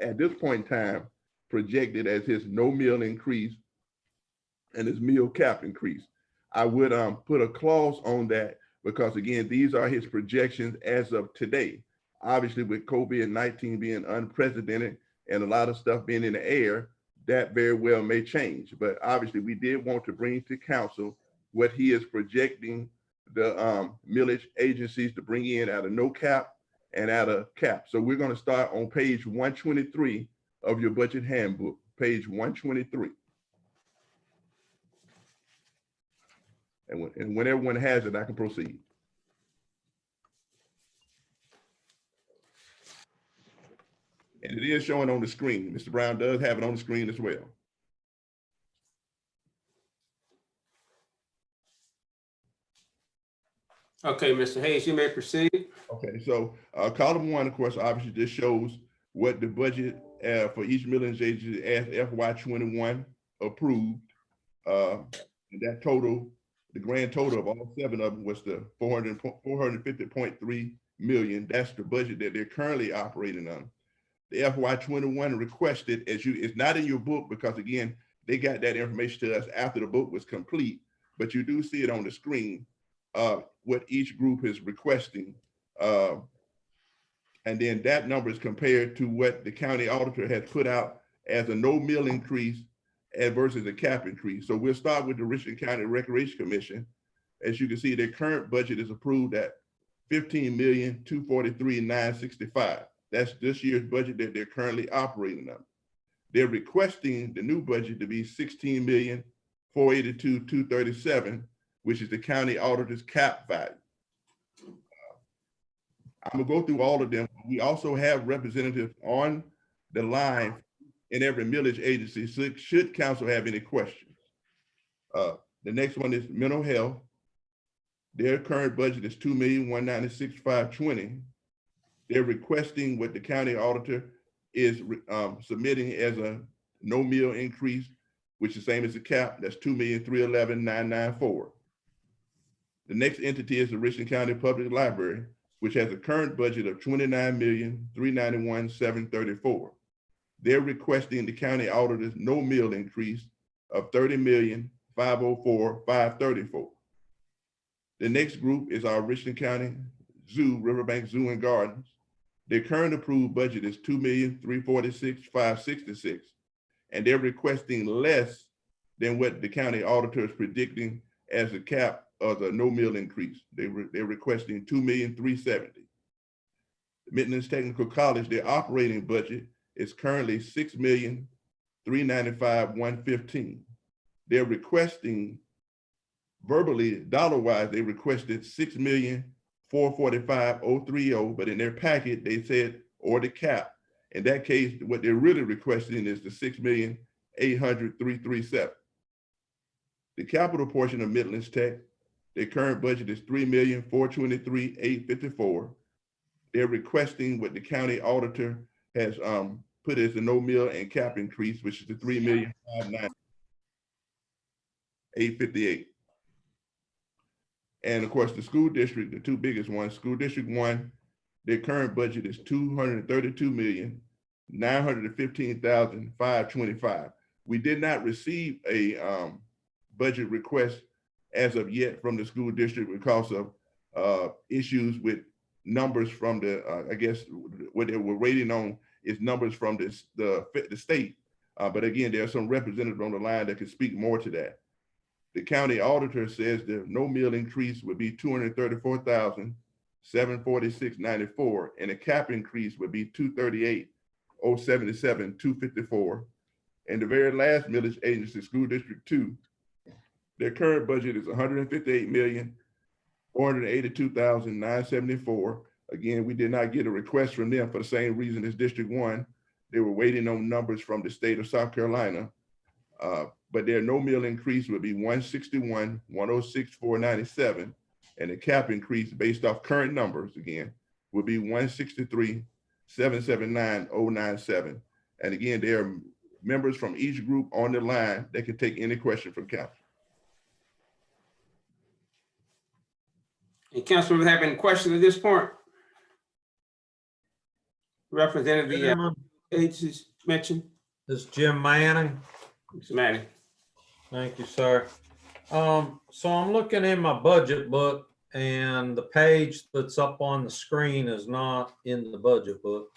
at this point in time, projected as his no meal increase and his meal cap increase. I would put a clause on that because again, these are his projections as of today. Obviously, with COVID-19 being unprecedented and a lot of stuff being in the air, that very well may change. But obviously, we did want to bring to council what he is projecting the millage agencies to bring in at a no cap and at a cap. So we're going to start on page 123 of your budget handbook, page 123. And when everyone has it, I can proceed. And it is showing on the screen. Mr. Brown does have it on the screen as well. Okay, Mr. Hayes, you may proceed. Okay, so column one, of course, obviously just shows what the budget for each millage agency as FY21 approved. And that total, the grand total of all 7 of them was the 450.3 million. That's the budget that they're currently operating on. The FY21 requested, it's not in your book because again, they got that information to us after the book was complete, but you do see it on the screen, what each group is requesting. And then that number is compared to what the county auditor has put out as a no meal increase versus a cap increase. So we'll start with the Richland County Recreation Commission. As you can see, their current budget is approved at $15,243,965. That's this year's budget that they're currently operating on. They're requesting the new budget to be $16,482,237, which is the county auditor's cap value. I'm gonna go through all of them. We also have representatives on the line in every millage agency, so should council have any questions. The next one is mental health. Their current budget is $2,196,520. They're requesting what the county auditor is submitting as a no meal increase, which is the same as the cap. That's $2,311,994. The next entity is the Richland County Public Library, which has a current budget of $29,391,734. They're requesting the county auditor's no meal increase of $30,504,534. The next group is our Richland County Zoo, Riverbank Zoo and Gardens. Their current approved budget is $2,346,566, and they're requesting less than what the county auditor is predicting as a cap of the no meal increase. They're requesting $2,370,000. Midlands Technical College, their operating budget is currently $6,395,115. They're requesting verbally, dollar-wise, they requested $6,445,030, but in their packet, they said, or the cap. In that case, what they're really requesting is the $6,800,337. The capital portion of Midlands Tech, their current budget is $3,423,854. They're requesting what the county auditor has put as a no meal and cap increase, which is the $3,598,858. And of course, the school district, the two biggest ones, School District 1, their current budget is $232,915,525. We did not receive a budget request as of yet from the school district because of issues with numbers from the, I guess what they were waiting on is numbers from the state. But again, there are some representatives on the line that can speak more to that. The county auditor says the no meal increase would be $234,746.94, and a cap increase would be $238,077,254. And the very last millage agency, School District 2, their current budget is $158,482,974. Again, we did not get a request from them for the same reason as District 1. They were waiting on numbers from the state of South Carolina. But their no meal increase would be $161,106,497, and the cap increase based off current numbers again would be $163,779,097. And again, there are members from each group on the line that can take any question from council. And council have any questions at this point? Representative, agencies mentioned? This is Jim Manning. Mr. Manning. Thank you, sir. So I'm looking in my budget book and the page that's up on the screen is not in the budget book.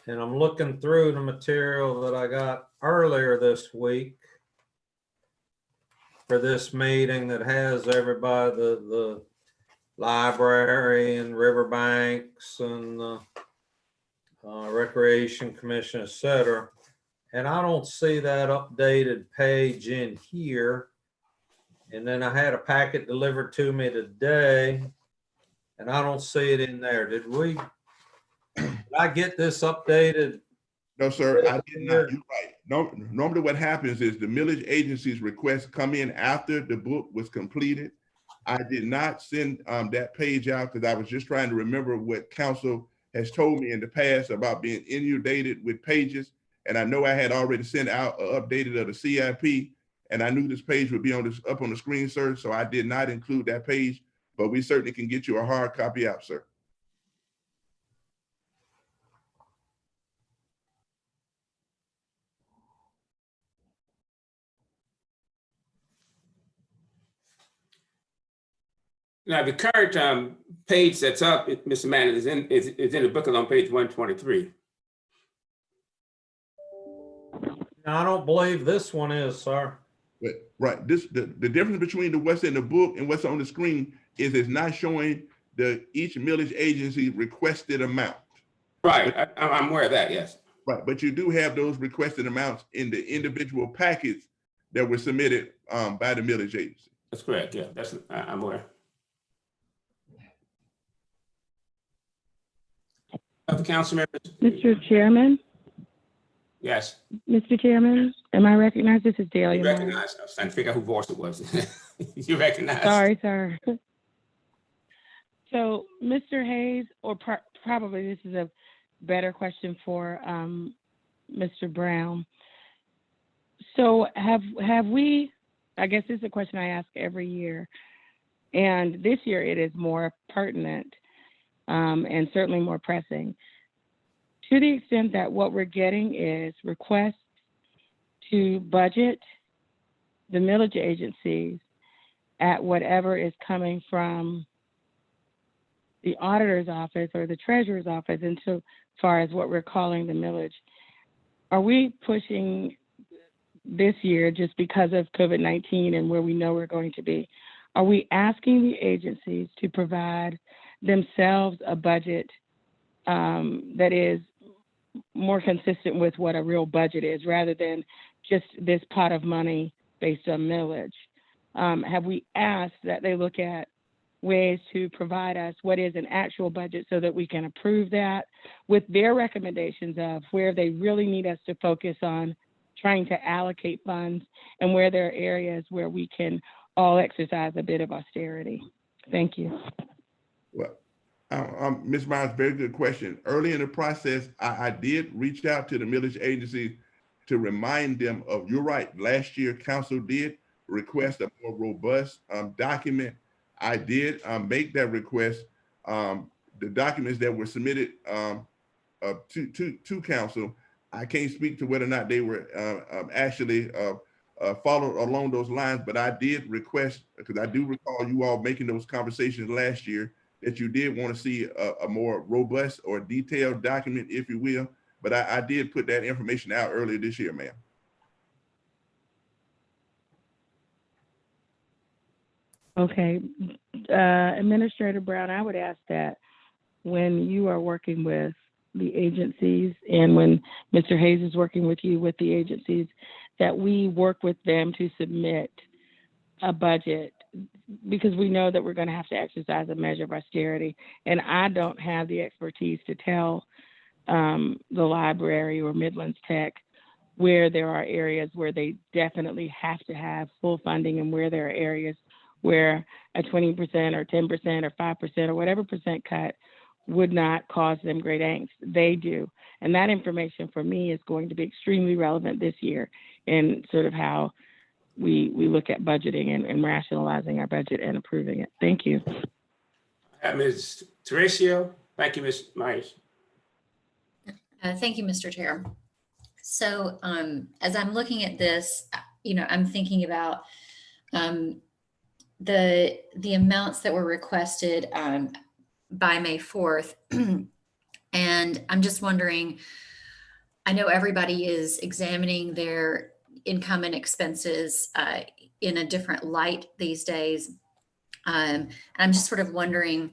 And I'm looking through the material that I got earlier this week for this meeting that has everybody, the library and riverbanks and the Recreation Commission, etc. And I don't see that updated page in here. And then I had a packet delivered to me today and I don't see it in there. Did I get this updated? No, sir, I did not. You're right. No, normally what happens is the millage agency's requests come in after the book was completed. I did not send that page out because I was just trying to remember what council has told me in the past about being inundated with pages. And I know I had already sent out an updated of the CIP, and I knew this page would be on this up on the screen, sir. So I did not include that page, but we certainly can get you a hard copy out, sir. Now, the current page that's up, Mr. Manning, is in the booklet on page 123. I don't believe this one is, sir. But, right, the difference between what's in the book and what's on the screen is it's not showing each millage agency requested amount. Right, I'm aware of that, yes. Right, but you do have those requested amounts in the individual packets that were submitted by the millage agency. That's correct, yeah, I'm aware. Other council members? Mr. Chairman, Yes. Mr. Chairman, am I recognized? This is Delia. You recognize, I was trying to figure out who voice it was. You recognize? Sorry, sir. So, Mr. Hayes, or probably this is a better question for Mr. Brown. So have we, I guess this is a question I ask every year, and this year it is more pertinent and certainly more pressing. To the extent that what we're getting is requests to budget the millage agencies at whatever is coming from the auditor's office or the treasurer's office into far as what we're calling the millage. Are we pushing this year just because of COVID-19 and where we know we're going to be? Are we asking the agencies to provide themselves a budget that is more consistent with what a real budget is rather than just this pot of money based on millage? Have we asked that they look at ways to provide us what is an actual budget so that we can approve that with their recommendations of where they really need us to focus on trying to allocate funds and where there are areas where we can all exercise a bit of austerity? Thank you. Well, Ms. Myers, very good question. Early in the process, I did reach out to the millage agency to remind them of, you're right, last year council did request a more robust document. I did make that request. The documents that were submitted to council, I can't speak to whether or not they were actually followed along those lines, but I did request, because I do recall you all making those conversations last year, that you did want to see a more robust or detailed document, if you will. But I did put that information out earlier this year, ma'am. Okay. Administrator Brown, I would ask that when you are working with the agencies and when Mr. Hayes is working with you with the agencies, that we work with them to submit a budget, because we know that we're going to have to exercise a measure of austerity. And I don't have the expertise to tell the library or Midlands Tech where there are areas where they definitely have to have full funding and where there are areas where a 20% or 10% or 5% or whatever percent cut would not cause them great angst. They do. And that information for me is going to be extremely relevant this year in sort of how we look at budgeting and rationalizing our budget and approving it. Thank you. Ms. Teresa, thank you, Ms. Myers. Thank you, Mr. Chair. So as I'm looking at this, I'm thinking about the amounts that were requested by May 4th. And I'm just wondering, I know everybody is examining their income and expenses in a different light these days. And I'm just sort of wondering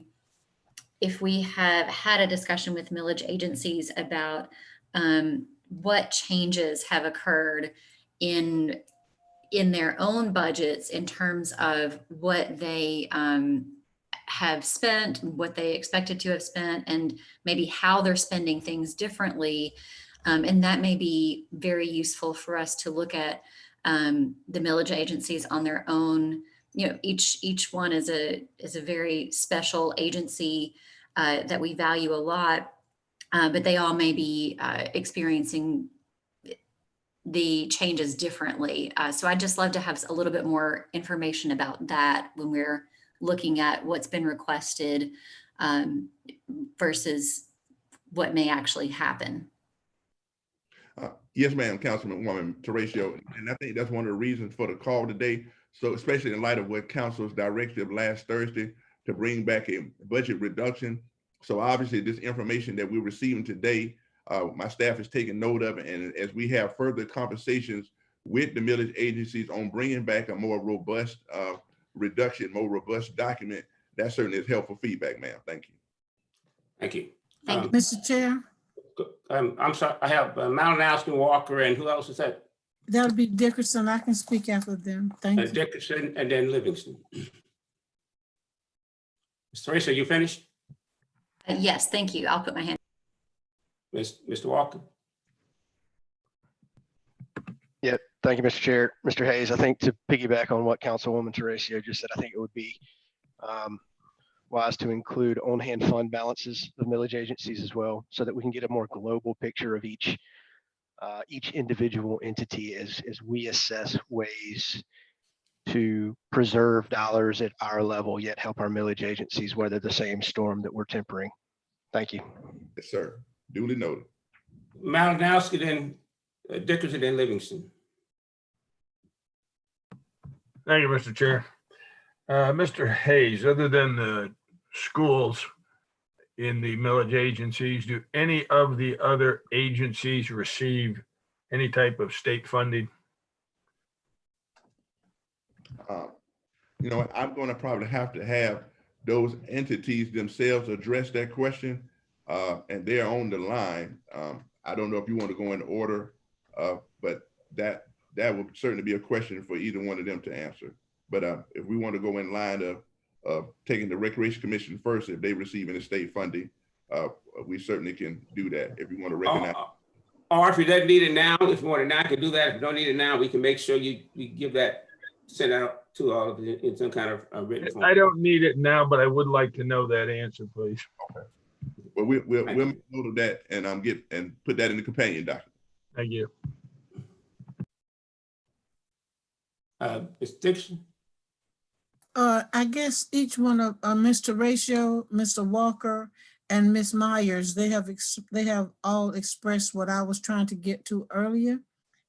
if we have had a discussion with millage agencies about what changes have occurred in their own budgets in terms of what they have spent, what they expected to have spent, and maybe how they're spending things differently. And that may be very useful for us to look at the millage agencies on their own. Each one is a very special agency that we value a lot, but they all may be experiencing the changes differently. So I'd just love to have a little bit more information about that when we're looking at what's been requested versus what may actually happen. Yes, ma'am, Councilwoman Teresa, and I think that's one of the reasons for the call today. So especially in light of what Council's directive last Thursday to bring back a budget reduction. So obviously this information that we're receiving today, my staff is taking note of it. And as we have further conversations with the millage agencies on bringing back a more robust reduction, more robust document, that certainly is helpful feedback, ma'am. Thank you. Thank you. Thank you. Mr. Chair, I'm sorry, I have Malinowski, Walker, and who else is that? that'll be Dickerson. I can speak after them. Thank you. Dickerson and then Livingston. Ms. Teresa, you finished? Yes, thank you. I'll put my hand. Mr. Walker? Yeah, thank you, Mr. Chair. Mr. Hayes, I think to piggyback on what Councilwoman Teresa just said, I think it would be wise to include on-hand fund balances of millage agencies as well, so that we can get a more global picture of each individual entity as we assess ways to preserve dollars at our level, yet help our millage agencies weather the same storm that we're tempering. Thank you. Yes, sir. Duly noted. Malinowski, then Dickerson, then Livingston. Thank you, Mr. Chair. Mr. Hayes, other than the schools in the millage agencies, do any of the other agencies receive any type of state funding? You know what, I'm going to probably have those entities themselves address that question, and they're on the line. I don't know if you want to go in order, but that would certainly be a question for either one of them to answer. But if we want to go in line of taking the Recreation Commission first, if they receive any state funding, we certainly can do that if you want to recognize. Or if you don't need it now, if you want it now, I can do that. If you don't need it now, we can make sure we give that sent out to all of you in some kind of written form. I don't need it now, but I would like to know that answer, please. Okay. Well, we'll make note of that and put that in the companion document. Thank you. Ms. Dixon? I guess each one of Mr. Ratio, Mr. Walker, and Ms. Myers, they have all expressed what I was trying to get to earlier,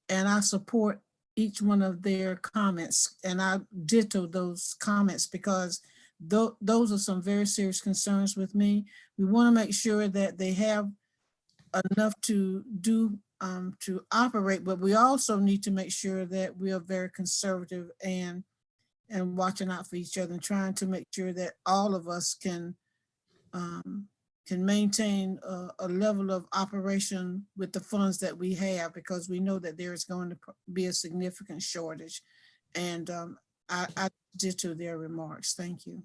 and I support each one of their comments, and I ditto those comments because those are some very serious concerns with me. We want to make sure that they have enough to do to operate, but we also need to make sure that we are very conservative and watching out for each other and trying to make sure that all of us can maintain a level of operation with the funds that we have, because we know that there is going to be a significant shortage. And I ditto their remarks. Thank you.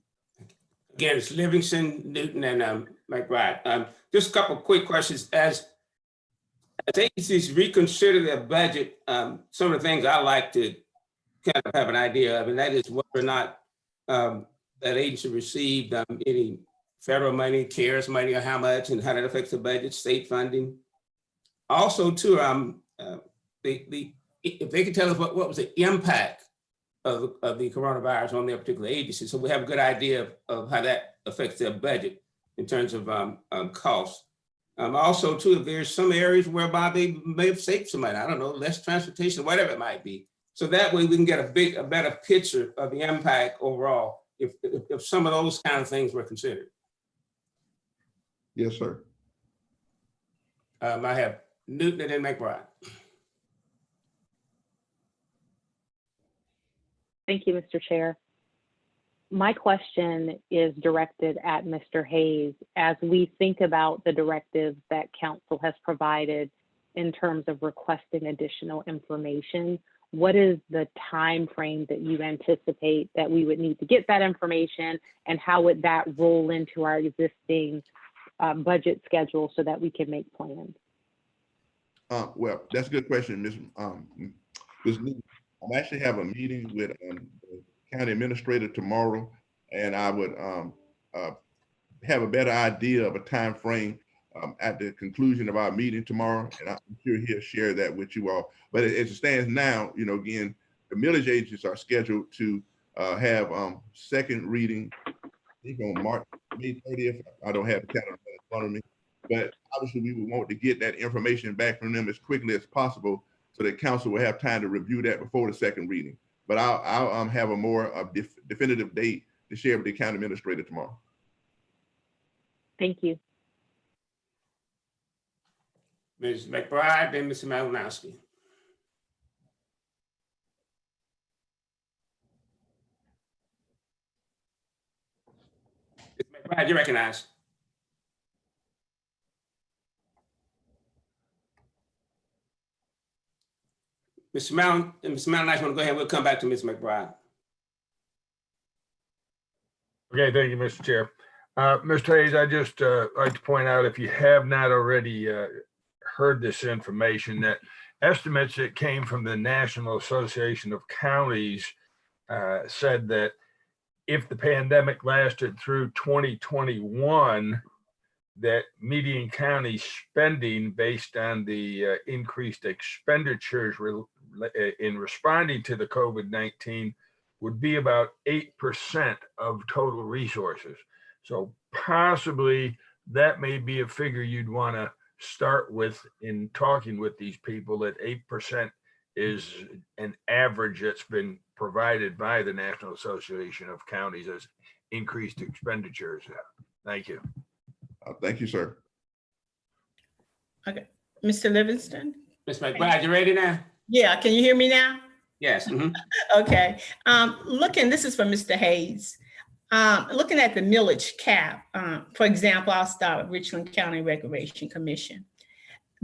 Again, it's Livingston, Newton, and McBride. Just a couple of quick questions. As agencies reconsider their budget, some of the things I like to kind of have an idea of, and that is whether or not that agency received any federal money, CARES money, or how much, and how that affects the budget, state funding. Also, too, if they could tell us what was the impact of the coronavirus on their particular agency, so we have a good idea of how that affects their budget in terms of costs. Also, too, if there's some areas whereby they may have saved some money, I don't know, less transportation, whatever it might be. So that way we can get a better picture of the impact overall if some of those kind of things were considered. Yes, sir. I have Newton and then McBride. Thank you, Mr. Chair. My question is directed at Mr. Hayes. As we think about the directives that council has provided in terms of requesting additional information, what is the time frame that you anticipate that we would need to get that information, and how would that roll into our existing budget schedule so that we can make plans? Well, that's a good question, Ms. Newton. I actually have a meeting with the county administrator tomorrow, and I would have a better idea of a time frame at the conclusion of our meeting tomorrow, and I'm sure he'll share that with you all. But as it stands now, you know, again, the millage agencies are scheduled to have second reading, I think on May 30th. I don't have the calendar in front of me, but obviously we would want to get that information back from them as quickly as possible so that council will have time to review that before the second reading. But I'll have a more definitive date to share with the county administrator tomorrow. Thank you. Ms. McBride, then Mr. Malinowski. Ms. McBride, you recognize. Mr. Malinowski, want to go ahead? We'll come back to Ms. McBride. Okay, thank you, Mr. Chair. Mr. Hayes, I just like to point out, if you have not already heard this information, that estimates that came from the National Association of Counties said that if the pandemic lasted through 2021, that median county spending based on the increased expenditures in responding to the COVID-19 would be about 8% of total resources. So possibly that may be a figure you'd want to start with in talking with these people, that 8% is an average that's been provided by the National Association of Counties as increased expenditures. Thank you. Thank you, sir. Okay, Mr. Livingston? Ms. McBride, you ready now? Yeah, can you hear me now? Yes. Okay, this is for Mr. Hayes. Looking at the millage cap, for example, I'll start with Richland County Recreation Commission.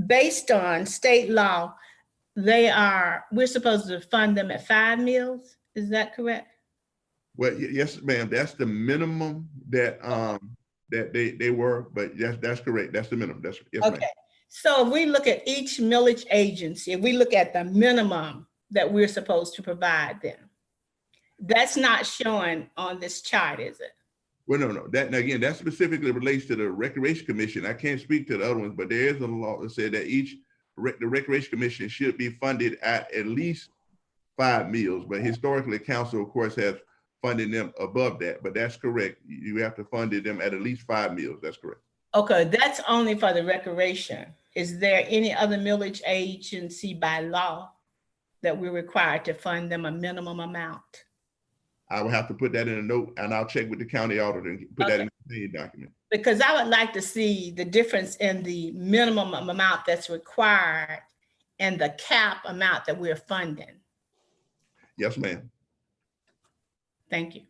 Based on state law, we're supposed to fund them at 5 meals. Is that correct? Well, yes, ma'am. That's the minimum that that they were, but yes, that's correct. That's the minimum. That's yes, okay. Ma'am. So if we look at each millage agency, if we look at the minimum that we're supposed to provide them, that's not showing on this chart, is it? Well, no. That again, that specifically relates to the Recreation Commission. I can't speak to the other ones, but there is a law that said that the Recreation Commission should be funded at least 5 meals. But historically, council, of course, has funded them above that. But that's correct. You have to fund them at least 5 meals. That's correct. Okay, that's only for the recreation. Is there any other millage agency by law that we're required to fund them a minimum amount? I will have to put that in a note, and I'll check with the county auditor and put that in the document. Because I would like to see the difference in the minimum amount that's required and the cap amount that we're funding. Yes, ma'am. Thank you.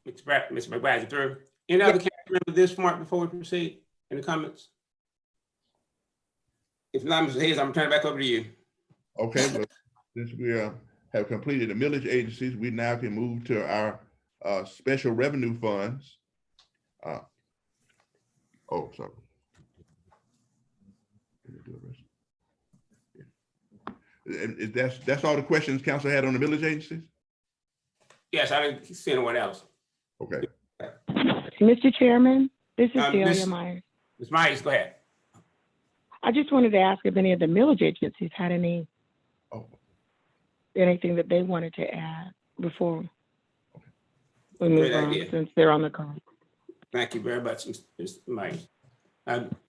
Ms. McBride, you through? Any other council member this point before we proceed? Any comments? If not, Mr. Hayes, I'm turning it back over to you. Okay, well, since we have completed the millage agencies, we now can move to our special revenue funds. Sorry. That's all the questions council had on the millage agencies? Yes, I didn't see anyone else. Okay. Mr. Chairman, this is Celia Ms. Myers. Ms. Myers, go ahead. I just wanted to ask if any of the millage agencies had anything that they wanted to add before. we move Great on idea. since they're on the call. Thank you very much, Mr. Myers.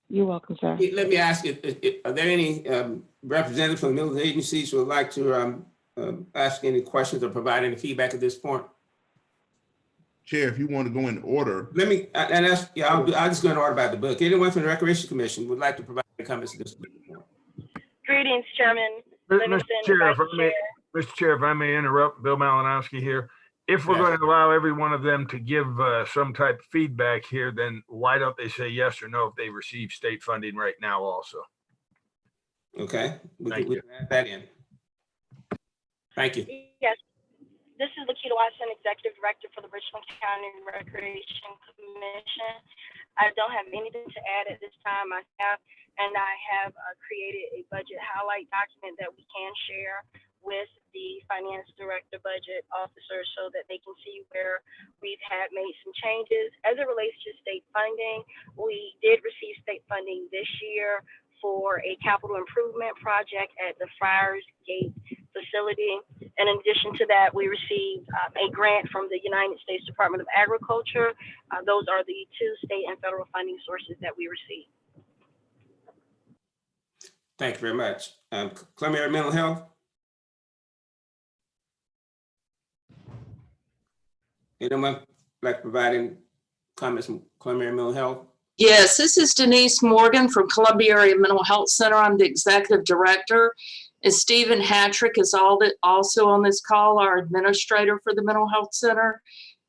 You're welcome, sir. Let me ask you, are there any representatives from the Millage agencies who would like to ask any questions or provide any feedback at this point? Chair, if you want to go in order. Let me, and that's, yeah, I'll just go in order by the book. Anyone from the Recreation Commission would like to provide comments at this point? Greetings, Chairman Mr. Livingston, Chair, Vice if I may, Chair. Mr. Chair, if I may interrupt, Bill Malinowski here. If we're Yes. going to allow every one of them to give some type of feedback here, then why don't they say yes or no if they receive state funding right now also? Okay, we Thank can add that in. Thank you. Yes, this is Lakita Watson, Executive Director for the Richland County Recreation Commission. I don't have anything to add at this time. I have created a budget highlight document that we can share with the finance director, budget officer, so that they can see where we've made some changes. As it relates to state funding, we did receive state funding this year for a capital improvement project at the Friars Gate facility. And in addition to that, we received a grant from the United States Department of Agriculture. Those are the two state and federal funding sources that we received. Thank you very much. Columbia Mental Health. Anyone like providing comments from Columbia Mental Health? Yes, this is Denise Morgan from Columbia Area Mental Health Center. I'm the executive director. And Stephen Hattrick is also on this call, our administrator for the Mental Health Center.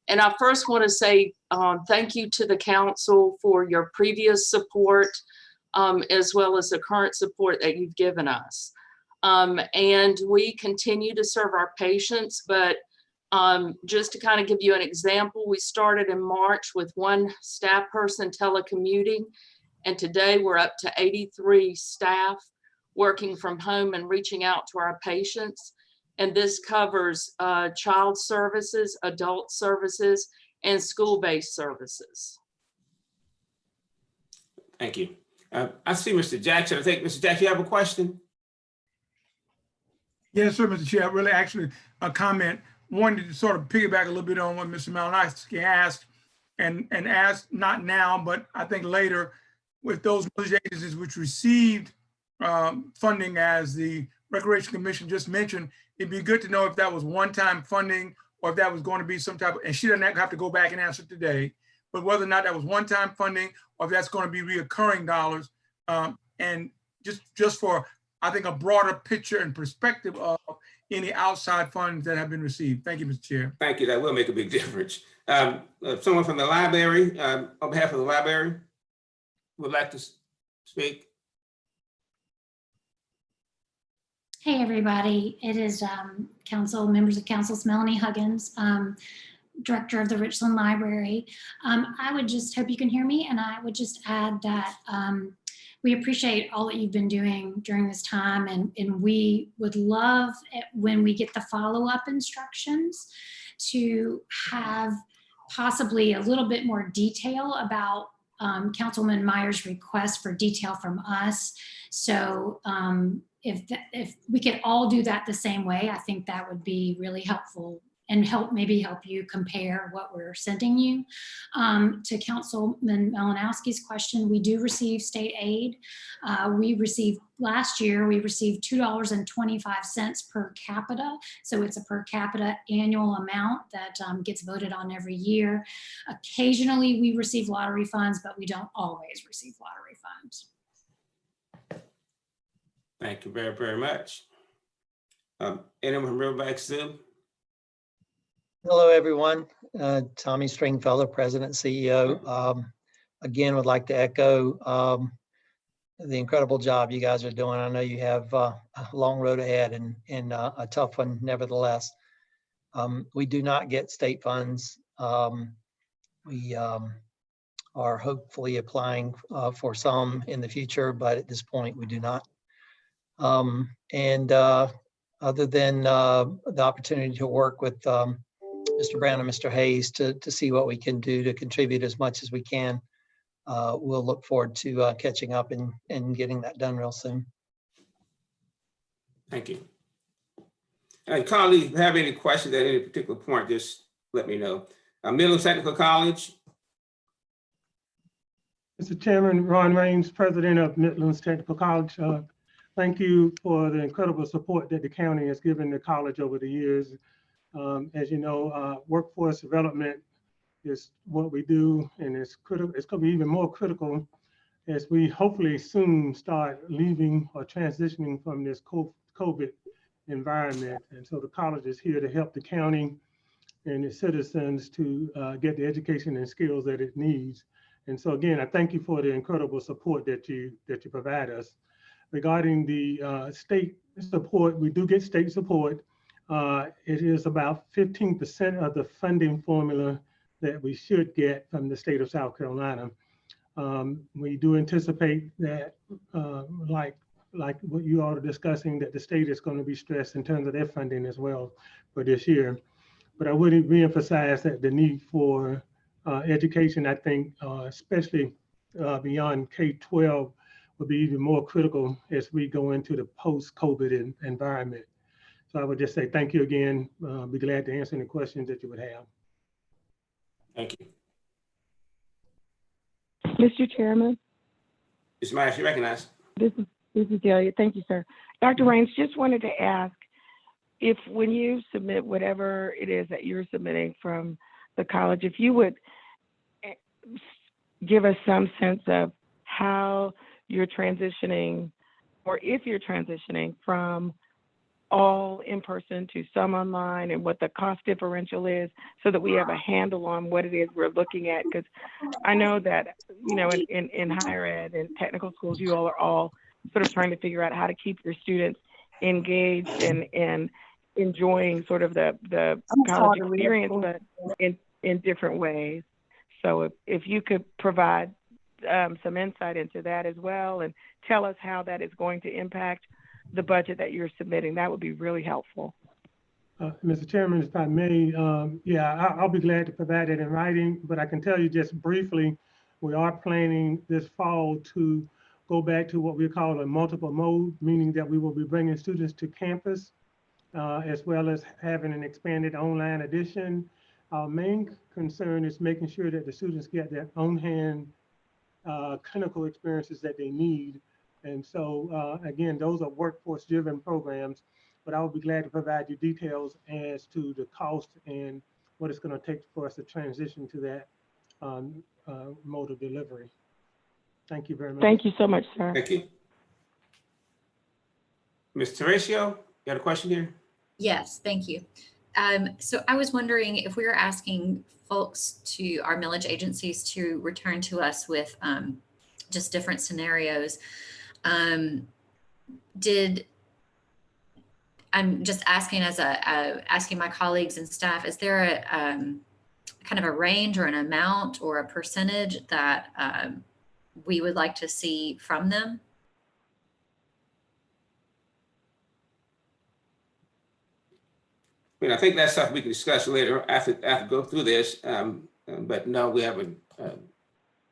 And I first want to say thank you to the council for your previous support, as well as the current support that you've given us. And we continue to serve our patients, but just to kind of give you an example, we started in March with 1 staff person telecommuting, and today we're up to 83 staff working from home and reaching out to our patients. And this covers child services, adult services, and school-based services. Thank you. I see Mr. Jackson. I think, Mr. Jackson, you have a question? Yes, sir, Mr. Chair. Really, actually, a comment. Wanted to sort of piggyback a little bit on what Mr. Malinowski asked, and asked not now, but I think later, with those Millage agencies which received funding, as the Recreation Commission just mentioned, it'd be good to know if that was one-time funding or if that was going to be some type of, and she doesn't have to go back and answer today, but whether or not that was one-time funding or if that's going to be reoccurring dollars, and just for, I think, a broader picture and perspective of any outside funds that have been received. Thank you, Mr. Chair. Thank you. That will make a big difference. Someone from the library, on behalf of the library, would like to speak. Hey, everybody. It is members of council, Melanie Huggins, director of the Richland Library. I would just hope you can hear me, and I would just add that we appreciate all that you've been doing during this time, and we would love it when we get the follow-up instructions to have possibly a little bit more detail about Councilman Myers' request for detail from us. So if we could all do that the same way, I think that would be really helpful and maybe help you compare what we're sending you. To Councilman Malinowski's question, we do receive state aid. Last year, we received $2.25 per capita. So it's a per capita annual amount that gets voted on every year. Occasionally, we receive lottery funds, but we don't always receive lottery funds. Thank you very, very much. Anyone from Riverbank Zoo? Hello, everyone. Tommy Stringfellow, President, CEO. Again, would like to echo the incredible job you guys are doing. I know you have a long road ahead and a tough one, nevertheless. We do not get state funds. We are hopefully applying for some in the future, but at this point, we do not. Other than the opportunity to work with Mr. Brown and Mr. Hayes to see what we can do to contribute as much as we can, we'll look forward to catching up and getting that done real soon. Thank you. And colleagues, if you have any questions at any particular point, just let me know. Midland Technical College. Mr. Chairman, Ron Raines, President of Midlands Technical College. Thank you for the incredible support that the county has given the college over the years. As you know, workforce development is what we do, and it's critical. It's going to be even more critical as we hopefully soon start leaving or transitioning from this COVID environment. And so the college is here to help the county and its citizens to get the education and skills that it needs. And so again, I thank you for the incredible support that you provide us. Regarding the state support, we do get state support. It is about 15% of the funding formula that we should get from the state of South Carolina. We do anticipate that, like what you all are discussing, that the state is going to be stressed in terms of their funding as well for this year. But I would reemphasize that the need for education, I think, especially beyond K-12, will be even more critical as we go into the post-COVID environment. So I would just say thank you again. Be glad to answer any questions that you would have. Thank you. Mr. Chairman. Ms. Myers, you recognize. This is Delia. Thank you, sir. Dr. Raines, just wanted to ask if when you submit whatever it is that you're submitting from the college, if you would give us some sense of how you're transitioning, or if you're transitioning from all in person to some online, and what the cost differential is, so that we have a handle on what it is we're looking at. Because I know that, you know, in higher ed and technical schools, you all are all sort of trying to figure out how to keep your students engaged and enjoying sort of the college experience, but in different ways. So if you could provide some insight into that as well, and tell us how that is going to impact the budget that you're submitting, that would be really helpful. Mr. Chairman, if I may, I'll be glad to provide it in writing, but I can tell you just briefly, we are planning this fall to go back to what we call a multiple mode, meaning that we will be bringing students to campus, as well as having an expanded online edition. Our main concern is making sure that the students get their own hand clinical experiences that they need. And so again, those are workforce driven programs, but I will be glad to provide you details as to the cost and what it's going to take for us to transition to that mode of delivery. Thank you very much. Thank you so much, sir. Thank you. Ms. Teresa, you got a question here? Yes, thank you. So I was wondering if we were asking folks to our millage agencies to return to us with just different scenarios. I'm just asking asking my colleagues and staff, is there a kind of a range or an amount or a percentage that we would like to see from them? I mean, I think that's something we can discuss later after go through this, but no, we haven't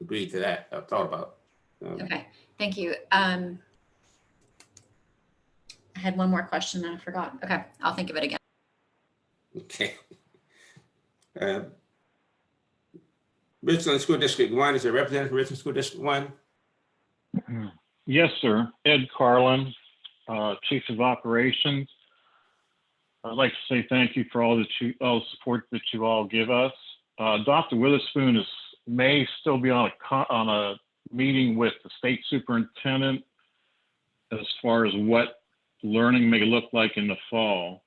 agreed to that or thought about. Okay, thank you. I had one more question and I forgot. Okay, I'll think of it again. Okay. Richland School District 1, is there a representative from Richland School District 1? Yes, sir. Ed Carlin, Chief of Operations. I'd like to say thank you for all the support that you all give us. Dr. Witherspoon may still be on a meeting with the state superintendent as far as what learning may look like in the fall.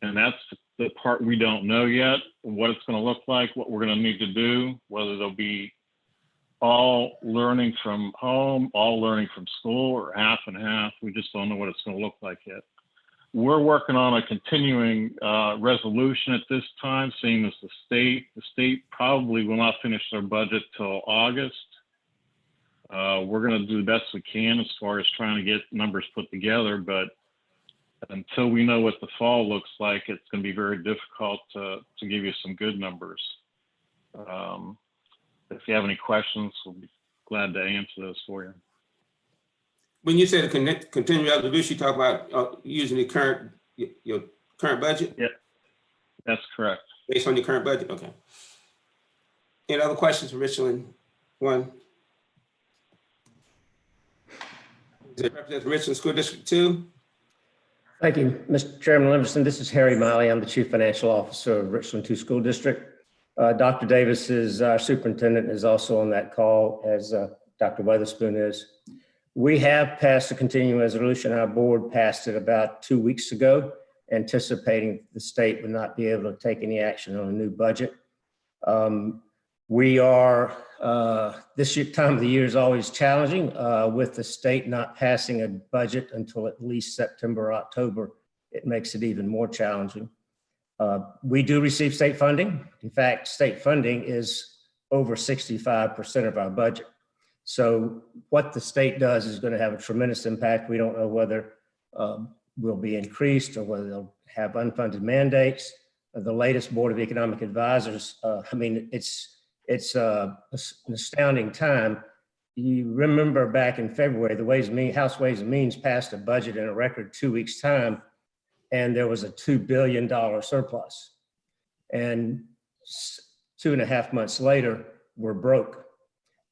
And that's the part we don't know yet, what it's going to look like, what we're going to need to do, whether there'll be all learning from home, all learning from school, or half and half. We just don't know what it's going to look like yet. We're working on a continuing resolution at this time, seeing as the state probably will not finish their budget till August. We're going to do the best we can as far as trying to get numbers put together, but until we know what the fall looks like, it's going to be very difficult to give you some good numbers. If you have any questions, we'll be glad to answer those for you. When you say the continuing resolution, you talk about using your current budget? Yeah, that's correct. Based on your current budget, okay. Any other questions for Richland 1? Is it representative from Richland School District 2? Thank you, Mr. Chairman Livingston. This is Harry Miley. I'm the Chief Financial Officer of Richland 2 School District. Dr. Davis is our superintendent, is also on that call, as Dr. Weatherspoon is. We have passed a continuing resolution. Our board passed it about 2 weeks ago, anticipating the state would not be able to take any action on a new budget. We are, this time of the year is always challenging with the state not passing a budget until at least September or October. It makes it even more challenging. We do receive state funding. In fact, state funding is over 65% of our budget. So what the state does is going to have a tremendous impact. We don't know whether will be increased or whether they'll have unfunded mandates. The latest Board of Economic Advisors, I mean, it's an astounding time. You remember back in February, the House Ways and Means passed a budget in a record 2 weeks' time, and there was a $2 billion surplus. And 2.5 months later, we're broke.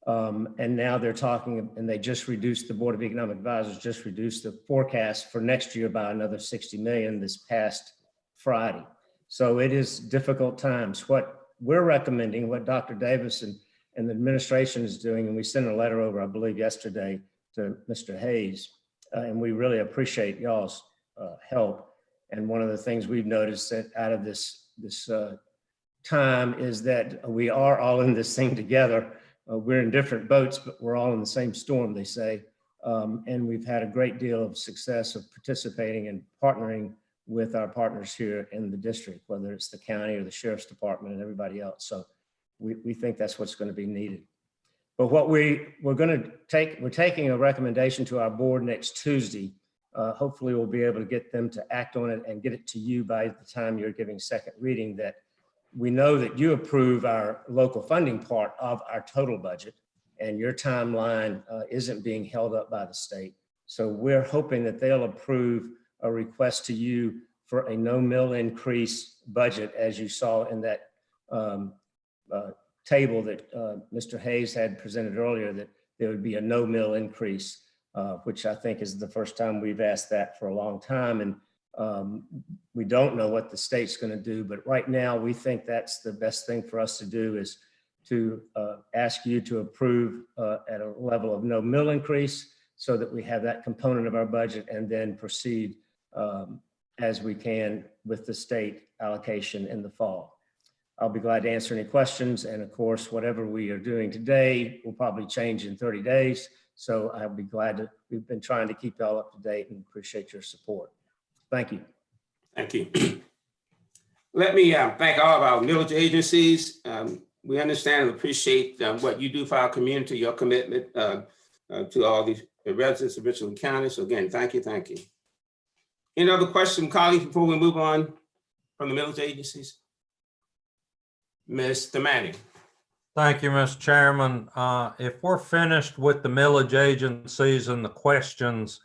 And now they're talking, and they just reduced, the Board of Economic Advisors just reduced the forecast for next year by another 60 million this past Friday. So it is difficult times. What we're recommending, what Dr. Davis and the administration is doing, and we sent a letter over, I believe, yesterday to Mr. Hayes, and we really appreciate y'all's help. And one of the things we've noticed that out of this time is that we are all in this thing together. We're in different boats, but we're all in the same storm, they say. And we've had a great deal of success of participating and partnering with our partners here in the district, whether it's the county or the sheriff's department and everybody else. So we think that's what's going to be needed. But what we're taking a recommendation to our board next Tuesday. Hopefully we'll be able to get them to act on it and get it to you by the time you're giving second reading, that we know that you approve our local funding part of our total budget, and your timeline isn't being held up by the state. So we're hoping that they'll approve a request to you for a no mill increase budget, as you saw in that table that Mr. Hayes had presented earlier, that there would be a no mill increase, which I think is the first time we've asked that for a long time. And we don't know what the state's going to do, but right now we think that's the best thing for us to do, is to ask you to approve at a level of no mill increase, so that we have that component of our budget, and then proceed as we can with the state allocation in the fall. I'll be glad to answer any questions. And of course, whatever we are doing today will probably change in 30 days. So I'll be glad to, we've been trying to keep y'all up to date and appreciate your support. Thank you. Thank you. Let me thank all of our millage agencies. We understand and appreciate what you do for our community, your commitment to all the residents of Richland County. So again, thank you, thank you. Any other questions, colleagues, before we move on from the millage agencies? Mr. Manning. Thank you, Mr. Chairman. If we're finished with the millage agencies and the questions,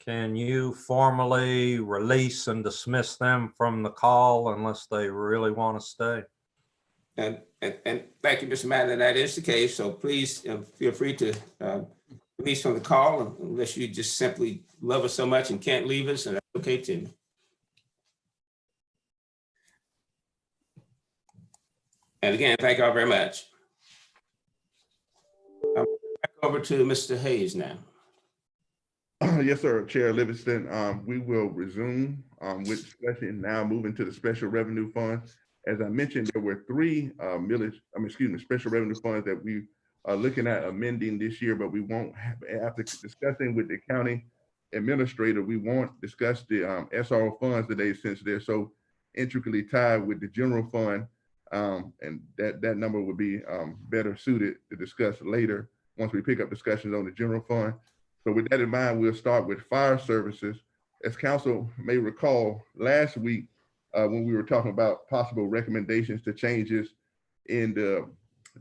can you formally release and dismiss them from the call unless they really want to stay? And thank you, Mr. Manning. That is the case. So please feel free to release from the call, unless you just simply love us so much and can't leave us, and that's okay too. And again, thank you all very much. I'm back over to Mr. Hayes now. Yes, sir, Chair Livingston. We will resume with discussion now, moving to the special revenue funds. As I mentioned, there were three special revenue funds that we are looking at amending this year, but we won't have, after discussing with the county administrator, we won't discuss the SRO funds today, since they're so intricately tied with the general fund. And that number would be better suited to discuss later once we pick up discussions on the general fund. So with that in mind, we'll start with fire services. As council may recall, last week when we were talking about possible recommendations to changes in the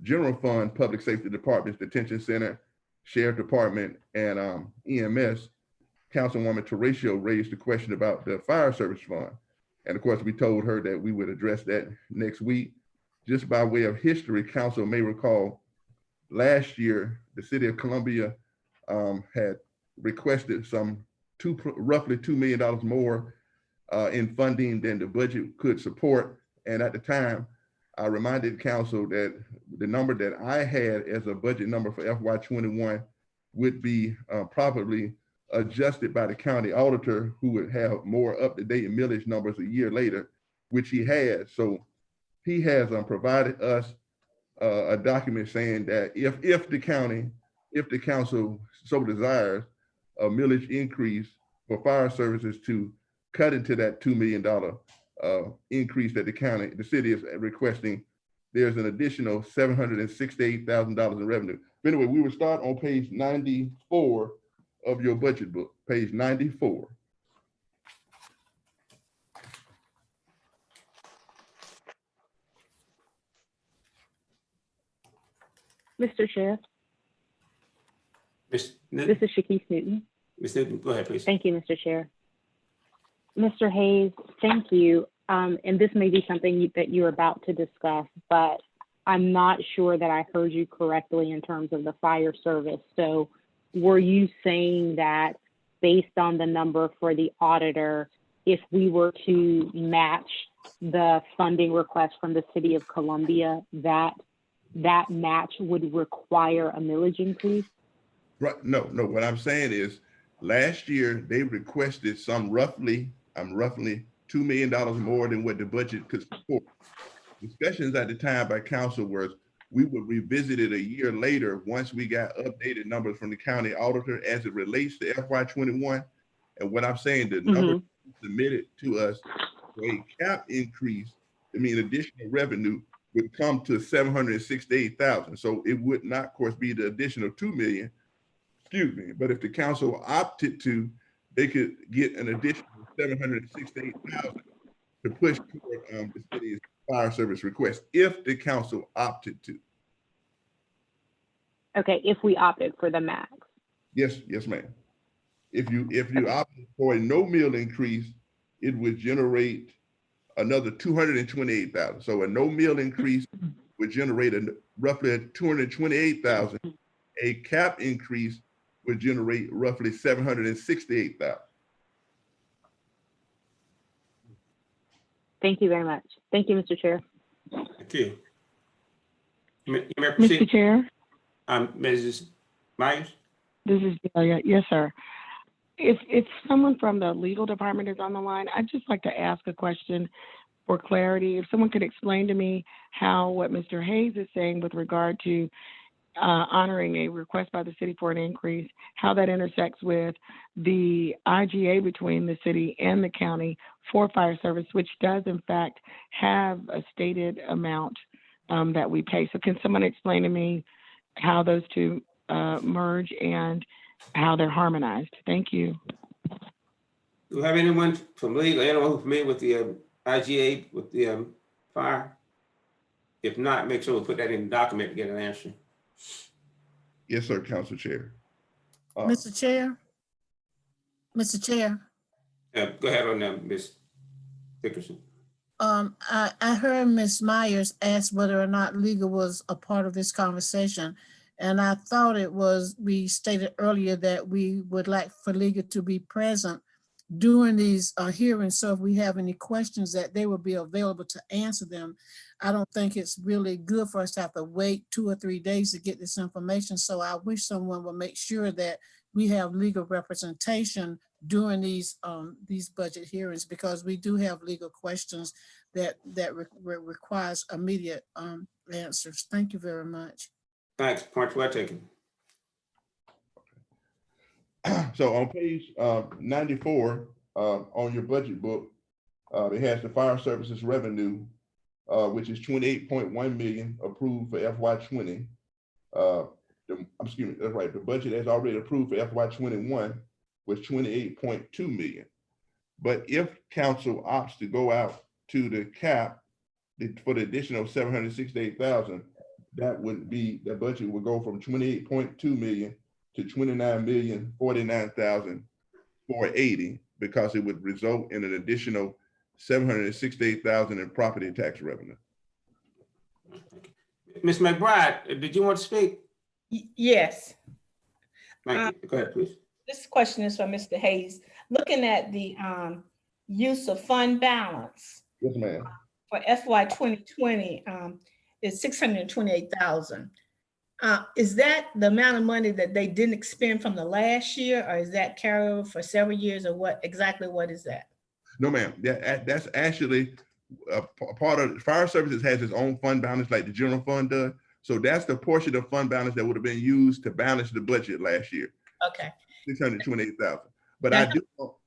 general fund, public safety departments, detention center, sheriff department, and EMS, Councilwoman Terratio raised the question about the fire service fund. And of course, we told her that we would address that next week. just by way of history, council may recall last year, the city of Columbia had requested roughly $2 million more in funding than the budget could support. And at the time, I reminded council that the number that I had as a budget number for FY21 would be probably adjusted by the county auditor, who would have more up-to-date millage numbers a year later, which he has. So he has provided us a document saying that if the council so desires, a millage increase for fire services to cut into that $2 million increase that the city is requesting, there's an additional $768,000 in revenue. But anyway, we will start on page 94 of your budget book, page 94. Mr. Chair, Ms. this Newton, is Shakise Newton. Ms. Newton, go ahead, please. Thank you, Mr. Chair. Mr. Hayes, thank you. And this may be something that you're about to discuss, but I'm not sure that I heard you correctly in terms of the fire service. So were you saying that based on the number for the auditor, if we were to match the funding request from the city of Columbia, that match would require a millage increase? Right, no, what I'm saying is last year they requested roughly $2 million more than what the budget could support. Discussions at the time by council was we would revisit it a year later once we got updated numbers from the county auditor as it relates to FY21. And what I'm saying, the number submitted to us for a cap increase, additional revenue would come to $768,000. So it would not, of course, be the additional $2 million, excuse me, but if the council opted to, they could get an additional $768,000 to push toward the city's fire service request if the council opted to. Okay, if we opted for the max. Yes, ma'am. If you opted for a no mill increase, it would generate another $228,000. So a no mill increase would generate roughly $228,000. A cap increase would generate roughly $768,000. Thank you very much. Thank you, Mr. Chair. Thank you. You may proceed. Mr. Chair, Mrs. Myers? this is Delia. Yes, sir. If someone from the legal department is on the line, I'd just like to ask a question for clarity. If someone could explain to me how what Mr. Hayes is saying with regard to honoring a request by the city for an increase, how that intersects with the IGA between the city and the county for fire service, which does in fact have a stated amount that we pay. So can someone explain to me how those two merge and how they're harmonized? Thank you. Do you have anyone from legal, anyone who's familiar with the IGA, with the fire? If not, make sure we put that in the document to get an answer. Yes, sir, Council Chair. Mr. Chair? Mr. Chair? Go ahead on Ms. Dickerson. I heard Ms. Myers ask whether or not legal was a part of this conversation. And I thought we stated earlier that we would like for legal to be present during these hearings. So if we have any questions, that they will be available to answer them. I don't think it's really good for us to have to wait 2 or 3 days to get this information. So I wish someone would make sure that we have legal representation during these budget hearings, because we do have legal questions that requires immediate answers. Thank you very much. Thanks. Point well taken. So on page 94 on your budget book, it has the fire services revenue, which is 28.1 million approved for FY20. Excuse me, that's right. The budget has already approved for FY21 was 28.2 million. But if council opts to go out to the cap for the additional 768,000, that would be, the budget would go from 28.2 million to 29,049,480, because it would result in an additional 768,000 in property tax revenue. Ms. McBride, did you want to speak? Yes. Thank you. Go ahead, please. This question is from Mr. Hayes. Looking at the use of fund balance Yes, ma'am. for FY 2020 is 628,000. Is that the amount of money that they didn't expend from the last year, or is that carryover for several years, or what exactly what is that? No, ma'am. That's actually a part of fire services has its own fund balance like the general fund does. So that's the portion of fund balance that would have been used to balance the budget last year. Okay. 628,000. But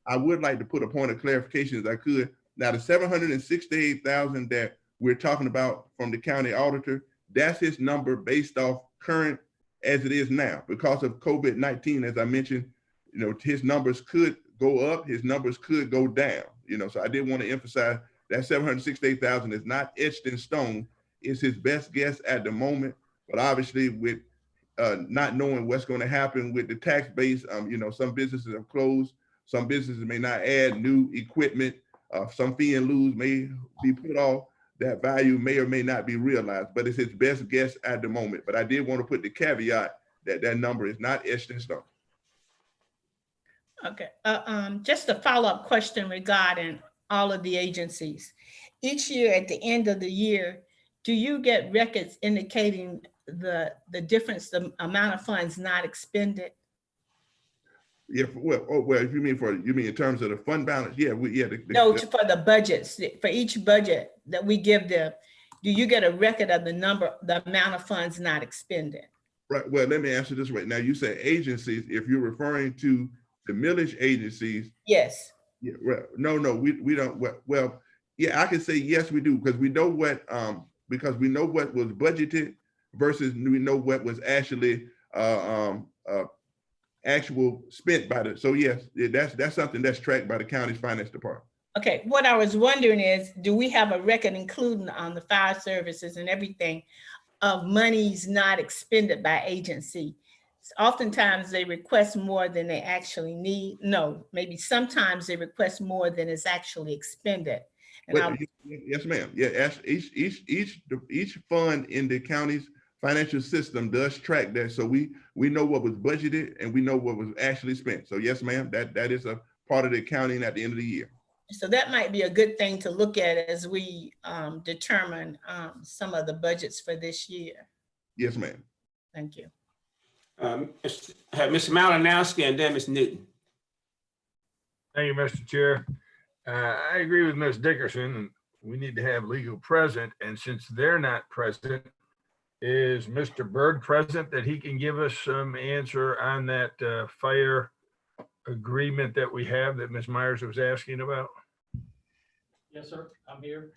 I would like to put a point of clarification as I could. Now the 768,000 that we're talking about from the county auditor, that's his number based off current as it is now. Because of COVID-19, as I mentioned, you know, his numbers could go up, his numbers could go down, you know, so I did want to emphasize that 768,000 is not etched in stone. It's his best guess at the moment, but obviously with not knowing what's going to happen with the tax base, you know, some businesses have closed, some businesses may not add new equipment, some fee and lieu may be put off, that value may or may not be realized, but it's his best guess at the moment. But I did want to put the caveat that that number is not etched in stone. Okay, just a follow-up question regarding all of the agencies. Each year at the end of the year, do you get records indicating the difference, the amount of funds not expended? Yeah, well, if you mean in terms of the fund balance, yeah, No, for the budgets, for each budget that we give them, do you get a record of the amount of funds not expended? Right, well, let me answer this way. Now you say agencies, if you're referring to the millage agencies. Yes. Yeah, well, no, we don't, well, yeah, I can say yes, we do, because we know what was budgeted versus we know what was actually actual spent by the, so yes, that's something that's tracked by the county's finance department. Okay, what I was wondering is, do we have a record including on the fire services and everything of monies not expended by agency? Oftentimes they request more than they actually need. No, maybe sometimes they request more than is actually expended. And yes, ma'am. Yeah, each fund in the county's financial system does track that. So we know what was budgeted and we know what was actually spent. So yes, ma'am, that is a part of the accounting at the end of the year. So that might be a good thing to look at as we determine some of the budgets for this year. Yes, ma'am. Thank you. Mr. Malinowski and then Ms. Newton. Thank you, Mr. Chair. I agree with Ms. Dickerson. We need to have legal present, and since they're not present, is Mr. Byrd present that he can give us some answer on that fire agreement that we have that Ms. Myers was asking about? Yes, sir, I'm here.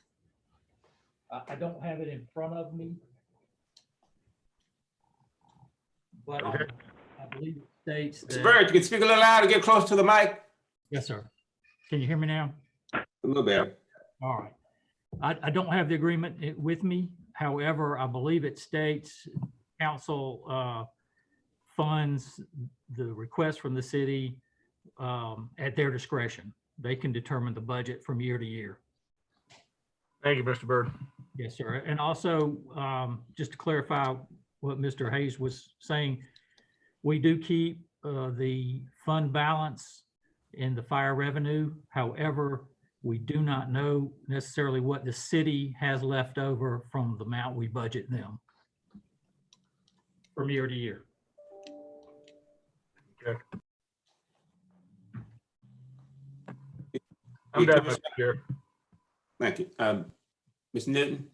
I don't have it in front of me, but okay. I believe it states that. Mr. Byrd, you can speak a little louder, get close to the mic. Yes, sir. Can you hear me now? A little bit. All right. I don't have the agreement with me. However, I believe it states council funds the request from the city at their discretion. They can determine the budget from year to year. Thank you, Mr. Byrd. Yes, sir. And also, just to clarify what Mr. Hayes was saying, we do keep the fund balance in the fire revenue. However, we do not know necessarily what the city has left over from the amount we budget them from year to year. Okay. I'm done, Mr. Chair. Thank you. Ms. Newton.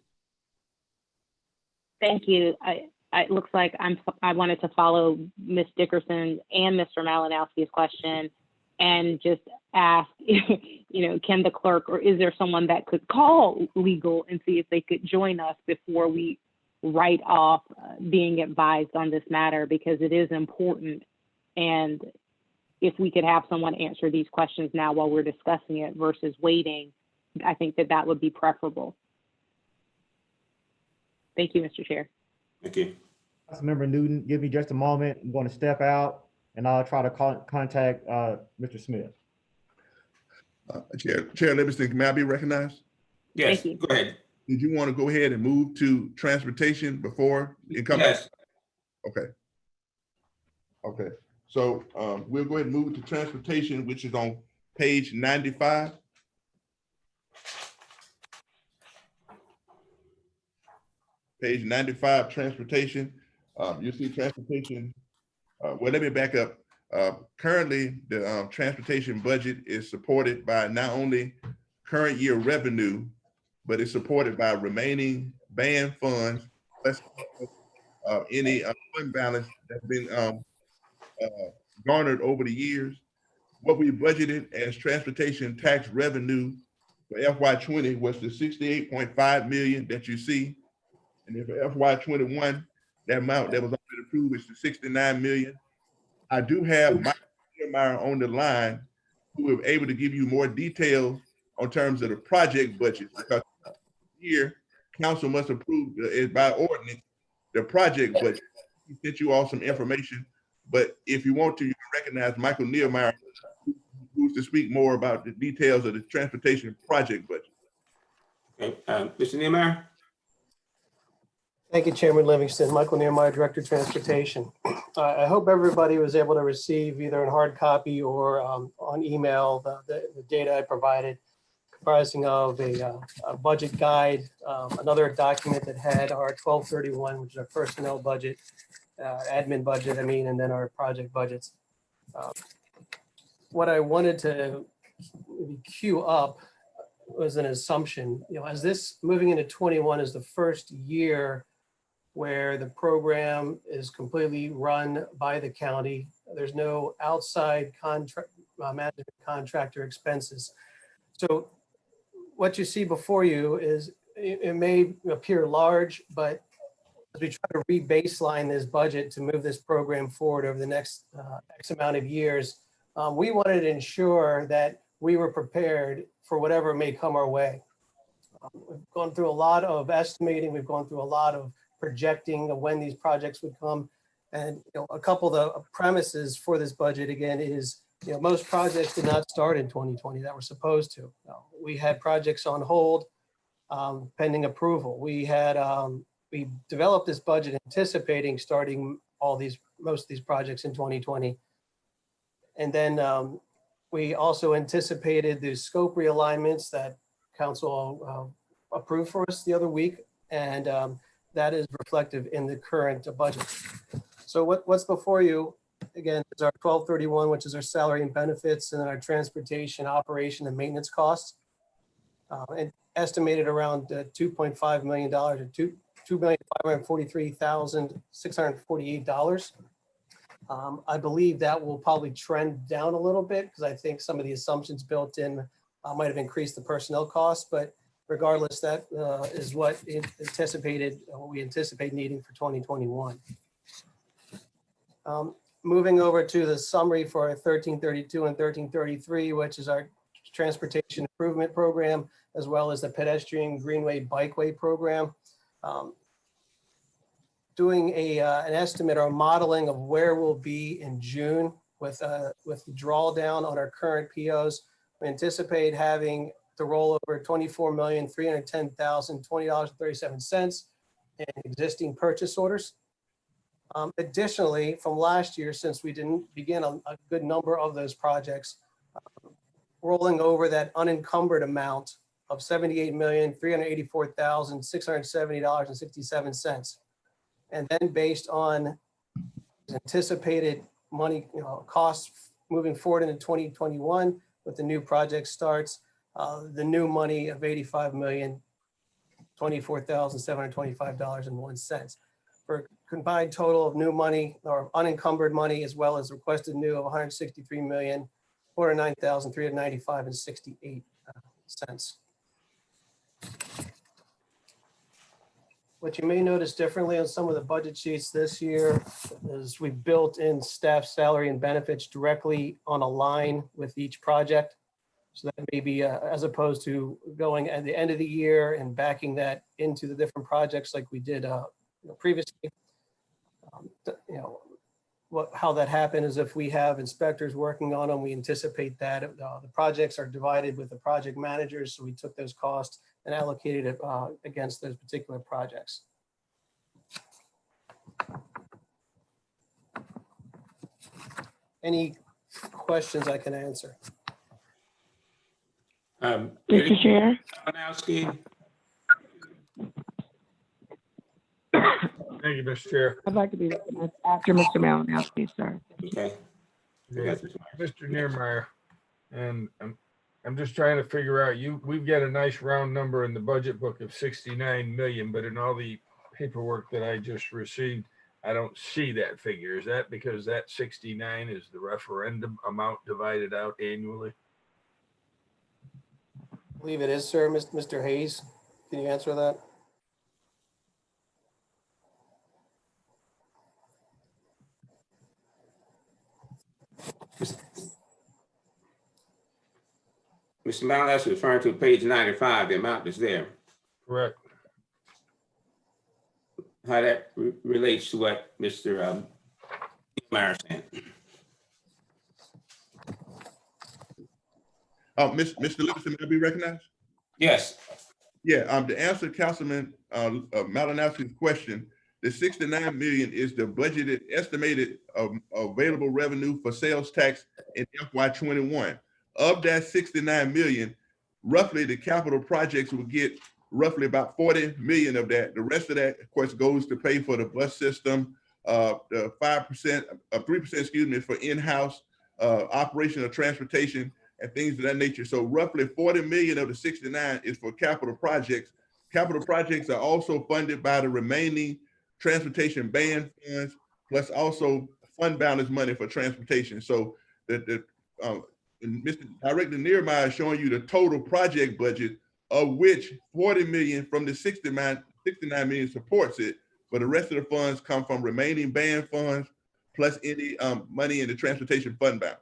Thank you. It looks like I wanted to follow Ms. Dickerson and Mr. Malinowski's question and just ask, can the clerk, or is there someone that could call legal and see if they could join us before we write off being advised on this matter, because it is important. And if we could have someone answer these questions now while we're discussing it versus waiting, I think that would be preferable. Thank you, Mr. Chair. Thank you. Councilmember Newton, give me just a moment. I'm going to step out and I'll try to contact Mr. Smith. Chair Livingston, may I be recognized? Yes, go ahead. Did you want to go ahead and move to transportation before it comes? Yes. Okay. Okay. So we'll go ahead and move to transportation, which is on page 95. Page 95, transportation. You see transportation. Well, let me back up. Currently, the transportation budget is supported by not only current year revenue, but it's supported by remaining band funds, plus any fund balance that's been garnered over the years. What we budgeted as transportation tax revenue for FY20 was the 68.5 million that you see. And then for FY21, that amount that was already approved is the 69 million. I do have Mike Meyer on the line who will be able to give you more details on terms of the project budget, because here council must approve by ordinance the project budget. He sent you all some information, but if you want to, you can recognize Michael Niemeyer, who's to speak more about the details of the transportation project budget. Okay, Mr. Niemeyer? Thank you, Chairman Livingston. Michael Niemeyer, Director of Transportation. I hope everybody was able to receive either in hard copy or on email the data I provided, comprising of a budget guide, another document that had our 1231, which is our personnel budget, admin budget, and then our project budgets. What I wanted to queue up was an assumption, as this moving into 21 is the first year where the program is completely run by the county. There's no outside management contractor expenses. So what you see before you is, it may appear large, but as we try to re-baseline this budget to move this program forward over the next X amount of years, we wanted to ensure that we were prepared for whatever may come our way. We've gone through a lot of estimating. We've gone through a lot of projecting of when these projects would come. And a couple of the premises for this budget, again, is most projects did not start in 2020 that were supposed to. We had projects on hold pending approval. We developed this budget anticipating starting most of these projects in 2020. And then we also anticipated the scope realignments that council approved for us the other week. And that is reflective in the current budget. So what's before you, again, is our 1231, which is our salary and benefits, and then our transportation, operation, and maintenance costs. And estimated around $2.5 million, or $2,543,648. I believe that will probably trend down a little bit because I think some of the assumptions built in might have increased the personnel costs, but regardless, that is what we anticipate needing for 2021. Moving over to the summary for 1332 and 1333, which is our transportation improvement program, as well as the pedestrian greenway bikeway program. Doing an estimate or modeling of where we'll be in June with the drawdown on our current POs. We anticipate having to roll over $24,310,020.37 in existing purchase orders. Additionally, from last year, since we didn't begin a good number of those projects, rolling over that unencumbered amount of $78,384,670.67. And then based on anticipated money, costs moving forward into 2021 with the new project starts, the new money of $85,024,725.01 for a combined total of new money or unencumbered money, as well as requested new of $163,409,395.68. What you may notice differently on some of the budget sheets this year is we built in staff salary and benefits directly on a line with each project. So that may be as opposed to going at the end of the year and backing that into the different projects like we did previously. How that happened is if we have inspectors working on them, we anticipate that the projects are divided with the project managers. So we took those costs and allocated it against those particular projects. Any questions I can answer? Mr. Chair? Malinowski? Thank you, Mr. Chair. I'd like to be recognized after Mr. Malinowski, sir. Okay. Yeah, Mr. Niermeyer, and I'm just trying to figure out, we've got a nice round number in the budget book of 69 million, but in all the paperwork that I just received, I don't see that figure. Is that because that 69 is the referendum amount divided out annually? I believe it is, sir. Mr. Hayes, can you answer that? Mr. Malinowski referring to page 95, the amount is there. Correct. How that relates to what Mr. Meyer said. Mr. Livingston, may I be recognized? Yes. Yeah, to answer Councilman Malinowski's question, the 69 million is the budgeted estimated available revenue for sales tax in FY21. Of that 69 million, roughly the capital projects will get roughly about 40 million of that. The rest of that, of course, goes to pay for the bus system, the 3%, excuse me, for in-house operation of transportation and things of that nature. So roughly 40 million of the 69 is for capital projects. Capital projects are also funded by the remaining transportation band funds, plus also fund balance money for transportation. So Mr. Director Niermeyer is showing you the total project budget, of which 40 million from the 69 million supports it, but the rest of the funds come from remaining band funds, plus any money in the transportation fund balance.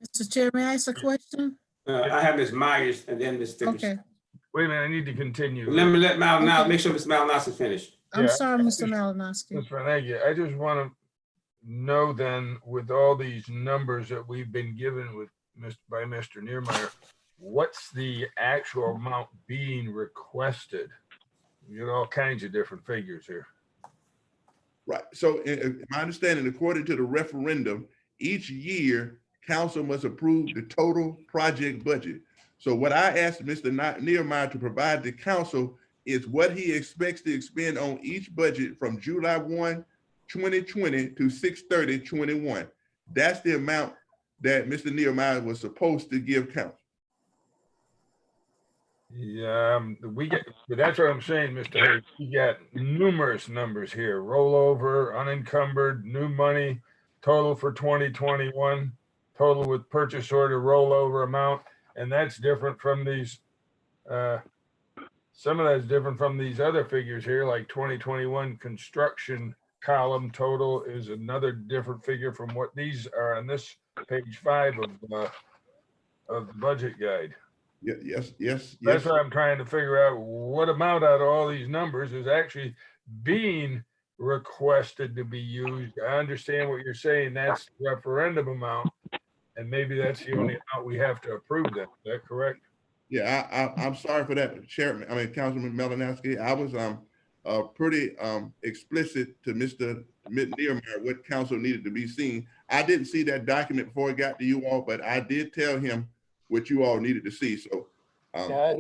Mr. Chair, may I ask a question? I have Ms. Myers and then Ms. Dickerson. Okay, Wait a minute, I need to continue. Let me let Okay. make sure Mr. Malinowski finish. I'm Yeah. sorry, Mr. Malinowski. That's fine, thank you. I just want to know then, with all these numbers that we've been given by Mr. Niermeyer, what's the actual amount being requested? You get all kinds of different figures here. Right. So in my understanding, according to the referendum, each year council must approve the total project budget. So what I asked Mr. Niermeyer to provide the council is what he expects to expend on each budget from July 1, 2020 to 6/30/21. That's the amount that Mr. Niermeyer was supposed to give council. Yeah, but that's what I'm saying, Mr. Hayes. You got numerous numbers here: rollover, unencumbered, new money, total for 2021, total with purchase order rollover amount, and that's different from these. Some of that's different from these other figures here, like 2021 construction column total is another different figure from what these are on this page 5 of the budget guide. Yeah, yes. That's what I'm trying to figure out. What amount out of all these numbers is actually being requested to be used? I understand what you're saying. That's the referendum amount, and maybe that's the only amount we have to approve. That is that correct? Yeah, I'm sorry for that, Councilman Malinowski. I was pretty explicit to Mr. Niermeyer what council needed to be seen. I didn't see that document before it got to you all, but I did tell him what you all needed to see. So, Yeah,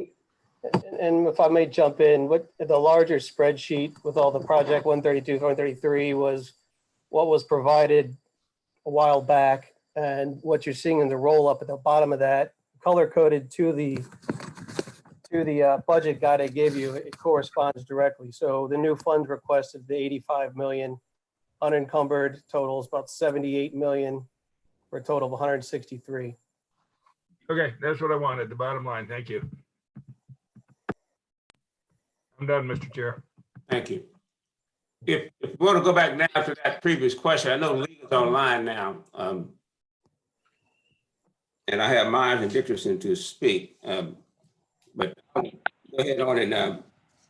and if I may jump in, what the larger spreadsheet with all the project 132, 133 was what was provided a while back, and what you're seeing in the roll up at the bottom of that, color coded to the budget guide I gave you, it corresponds directly. So the new funds requested, the 85 million, unencumbered total is about 78 million for a total of 163. Okay, that's what I wanted, the bottom line. Thank you. I'm done, Mr. Chair. Thank you. If we want to go back now to that previous question, I know Lee's online now. And I have Myers and Dickerson to speak. But I'll go ahead on and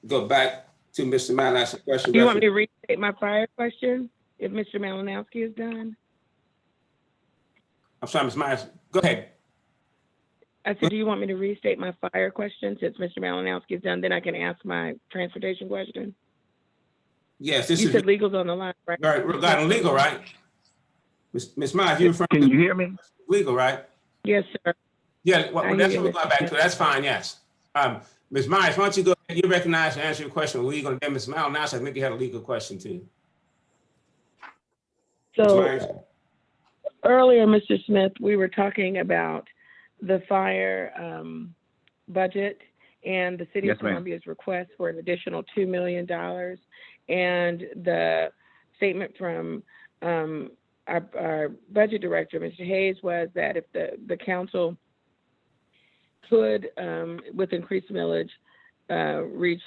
go back to Mr. Malinowski's question. Do you want me to restate my prior question if Mr. Malinowski is done? I'm sorry, Ms. Myers, go ahead. I said, do you want me to restate my fire question since Mr. Malinowski is done? Then I can ask my transportation question. Yes, this You is said legal's on the line, right? regarding legal, right? Ms. Myers, you referring Can to you hear me? legal, right? Yes, sir. Yeah, well, I that's hear what we're you, going Mr. back Smith. to. That's fine, yes. Ms. Myers, why don't you go ahead, you recognize and answer your question with legal, and then Ms. Malinowski, I think you had a legal question too. Ms. So Myers? earlier, Mr. Smith, we were talking about the fire budget and the City Yes, of ma'am. Columbia's request for an additional $2 million. And the statement from our budget director, Mr. Hayes, was that if the council could, with increased millage, reach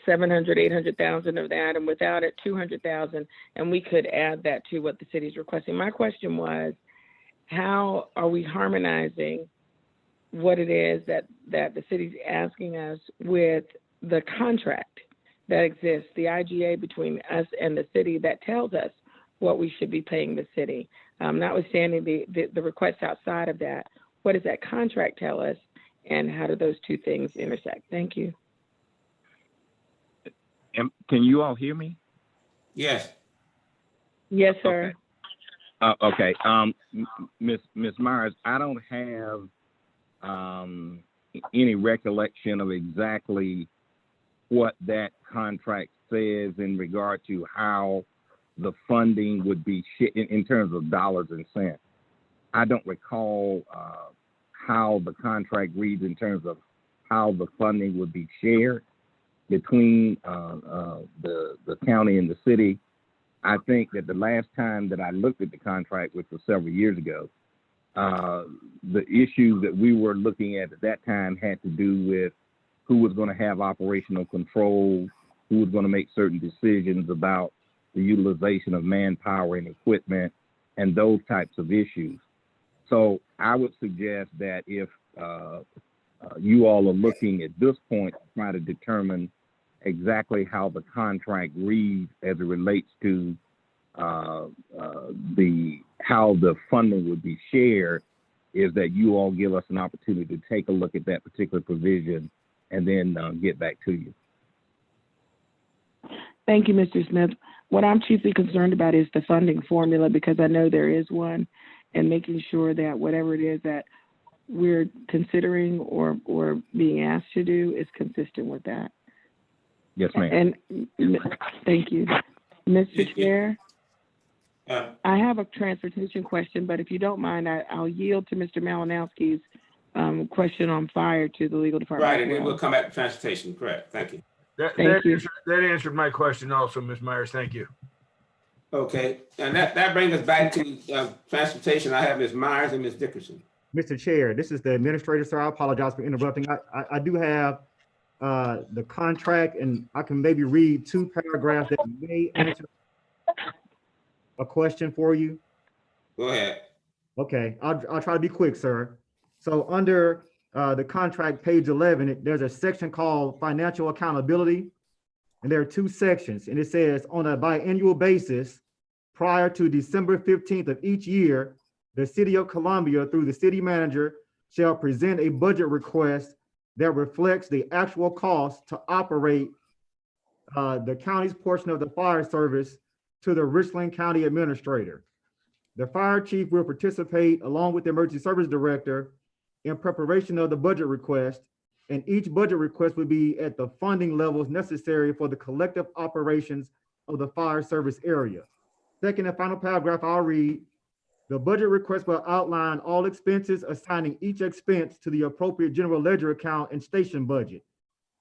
700, 800,000 of that, and without it, 200,000, and we could add that to what the city's requesting. My question was, how are we harmonizing what it is that the city's asking us with the contract that exists, the IGA between us and the city that tells us what we should be paying the city? Notwithstanding the requests outside of that, what does that contract tell us, and how do those two things intersect? Thank you. Can you all hear me? Yes. Yes, sir. Okay. Miss Myers, I don't have any recollection of exactly what that contract says in regard to how the funding would be in terms of dollars and cents. I don't recall how the contract reads in terms of how the funding would be shared between the county and the city. I think that the last time that I looked at the contract, which was several years ago, the issues that we were looking at that time had to do with who was going to have operational control, who was going to make certain decisions about the utilization of manpower and equipment, and those types of issues. So I would suggest that if you all are looking at this point to try to determine exactly how the contract reads as it relates to how the funding would be shared, is that you all give us an opportunity to take a look at that particular provision and then get back to you. Thank you, Mr. Smith. What I'm chiefly concerned about is the funding formula, because I know there is one, and making sure that whatever it is that we're considering or being asked to do is consistent with that. Yes, ma'am. And thank you. Mr. Chair, I have a transportation question, but if you don't mind, I'll yield to Mr. Malinowski's question on fire to the legal department. Right, and then we'll come back to transportation. Correct. Thank you. That answered my question also, Ms. Myers. Thank you. Okay, and that brings us back to transportation. I have Ms. Myers and Ms. Dickerson. Mr. Chair, this is the administrator, sir. I apologize for interrupting. I do have the contract, and I can maybe read two paragraphs that may answer a question for you. Go ahead. Okay, I'll try to be quick, sir. So under the contract, page 11, there's a section called financial accountability, and there are two sections, and it says on a biannual basis, prior to December 15th of each year, the City of Columbia, through the city manager, shall present a budget request that reflects the actual cost to operate the county's portion of the fire service to the Richland County Administrator. The fire chief will participate along with the emergency service director in preparation of the budget request, and each budget request will be at the funding levels necessary for the collective operations of the fire service area. Second and final paragraph, I'll read. The budget request will outline all expenses, assigning each expense to the appropriate general ledger account and station budget.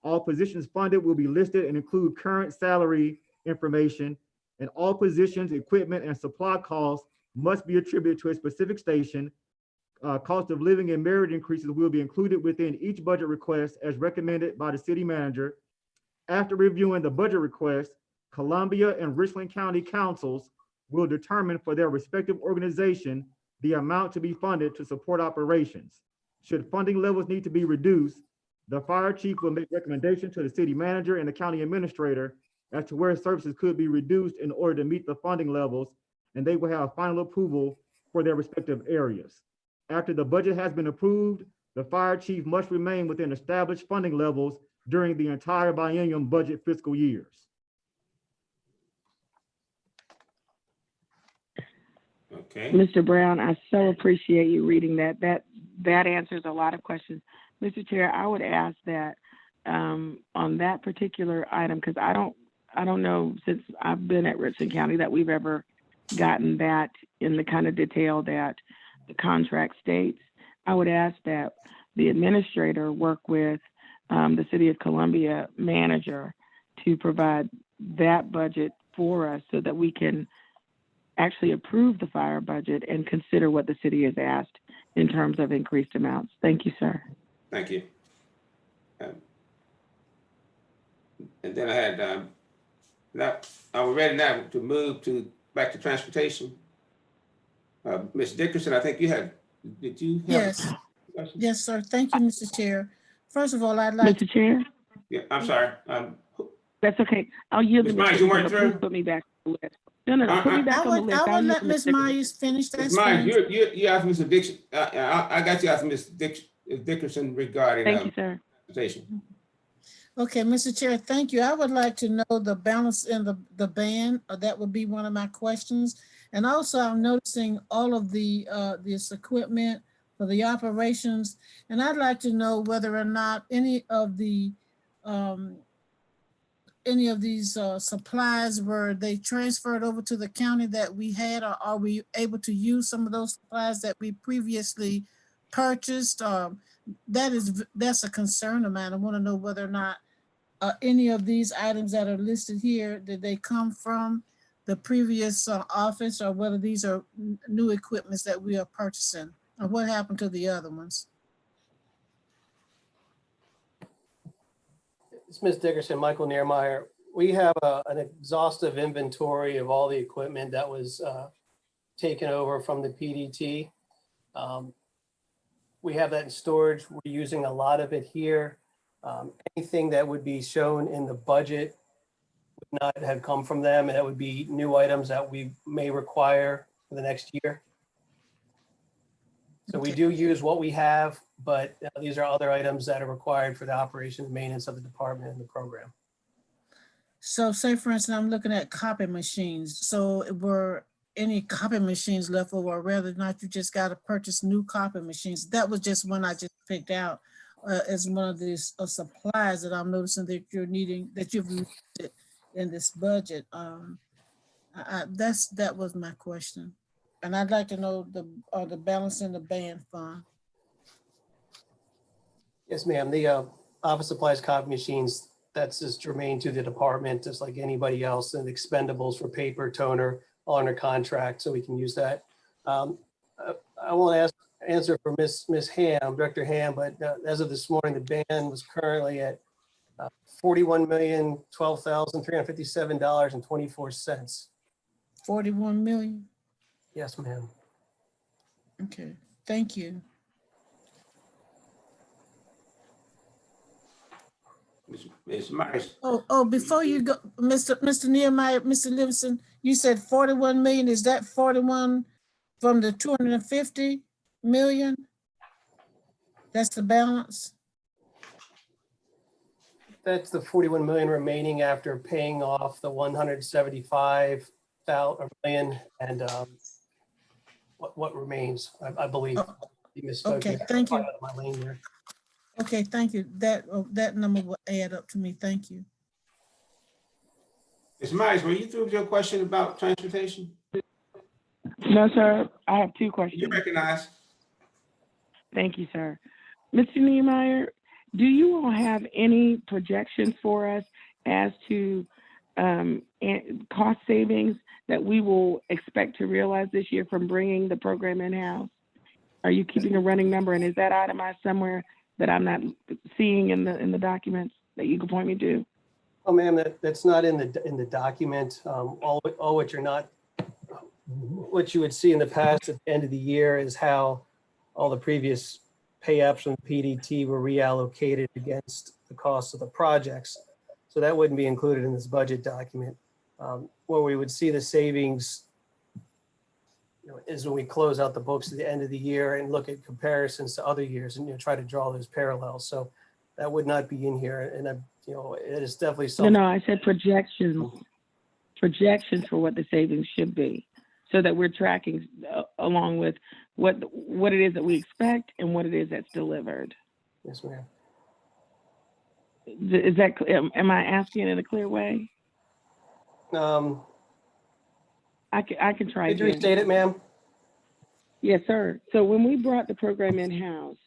All positions funded will be listed and include current salary information, and all positions, equipment, and supply costs must be attributed to a specific station. Cost of living and merit increases will be included within each budget request as recommended by the city manager. After reviewing the budget request, Columbia and Richland County councils will determine for their respective organization the amount to be funded to support operations. Should funding levels need to be reduced, the fire chief will make recommendation to the city manager and the county administrator as to where services could be reduced in order to meet the funding levels, and they will have final approval for their respective areas. After the budget has been approved, the fire chief must remain within established funding levels during the entire biennium budget fiscal years. Okay. Mr. Brown, I so appreciate you reading that. That answers a lot of questions. Mr. Chair, I would ask that on that particular item, because I don't know since I've been at Richland County that we've ever gotten that in the kind of detail that the contract states. I would ask that the administrator work with the City of Columbia manager to provide that budget for us so that we can actually approve the fire budget and consider what the city has asked in terms of increased amounts. Thank you, sir. Thank you. And then I had, now, are we ready now to move back to transportation? Ms. Dickerson, I think you had, did you have? Yes. Yes, sir. Thank you, Mr. Chair. First of all, I'd like. Mr. Chair? Yeah, I'm sorry. That's okay. I'll yield Ms. to Myers, you weren't through? Put me back on the list. No, put me back on the list. I would let Ms. Myers finish. Ms. That's Myers, fine. you asked Mr. Dixon, I got you asking Ms. Dickerson regarding. Thank you, sir. Transportation. Okay, Mr. Chair, thank you. I would like to know the balance in the band. That would be one of my questions. And also I'm noticing all of this equipment for the operations. And I'd like to know whether or not any of these supplies were they transferred over to the county that we had, or are we able to use some of those supplies that we previously purchased? That's a concern of mine. I want to know whether or not any of these items that are listed here, did they come from the previous office, or whether these are new equipments that we are purchasing, or what happened to the other ones? It's Ms. Dickerson, Michael Niermeyer. We have an exhaustive inventory of all the equipment that was taken over from the PDT. We have that in storage. We're using a lot of it here. Anything that would be shown in the budget would not have come from them, and that would be new items that we may require for the next year. So we do use what we have, but these are other items that are required for the operation and maintenance of the department and the program. So say, for instance, I'm looking at copy machines. So were any copy machines left over, or rather not, you just got to purchase new copy machines? That was just one I just picked out as one of these supplies that I'm noticing that you're needing, that you've used in this budget. That was my question. And I'd like to know the balance in the band fund. Yes, ma'am. The office supplies copy machines, that's just germane to the department, just like anybody else, and expendables for paper, toner, all under contract, so we can use that. I won't answer for Ms. Ham, Director Ham, but as of this morning, the band was currently at $41,012,357.24. 41 million? Yes, ma'am. Okay, thank you. Ms. Myers. Oh, before you go, Mr. Nehemiah, Mr. Livingston, you said 41 million. Is that 41 from the 250 million? That's the balance? That's the 41 million remaining after paying off the 175 million and what remains, I believe. You misspoke. Okay, thank you. My lane there. Okay, thank you. That number will add up to me. Thank you. Ms. Myers, were you through with your question about transportation? No, sir. I have two questions. You recognize. Thank you, sir. Mr. Niemeyer, do you all have any projections for us as to cost savings that we will expect to realize this year from bringing the program in-house? Are you keeping a running number, and is that itemized somewhere that I'm not seeing in the documents that you can point me to? Oh, ma'am, that's not in the document. All what you would see in the past at the end of the year is how all the previous pay apps from the PDT were reallocated against the cost of the projects. So that wouldn't be included in this budget document. Where we would see the savings is when we close out the books at the end of the year and look at comparisons to other years and try to draw those parallels. So that would not be in here, and it is definitely No, something. no, I said projections for what the savings should be, so that we're tracking along with what it is that we expect and what it is that's delivered. Yes, ma'am. Is that, am I asking it in a clear way? I can try Could you again. restate it, ma'am? Yes, sir. So when we brought the program in-house,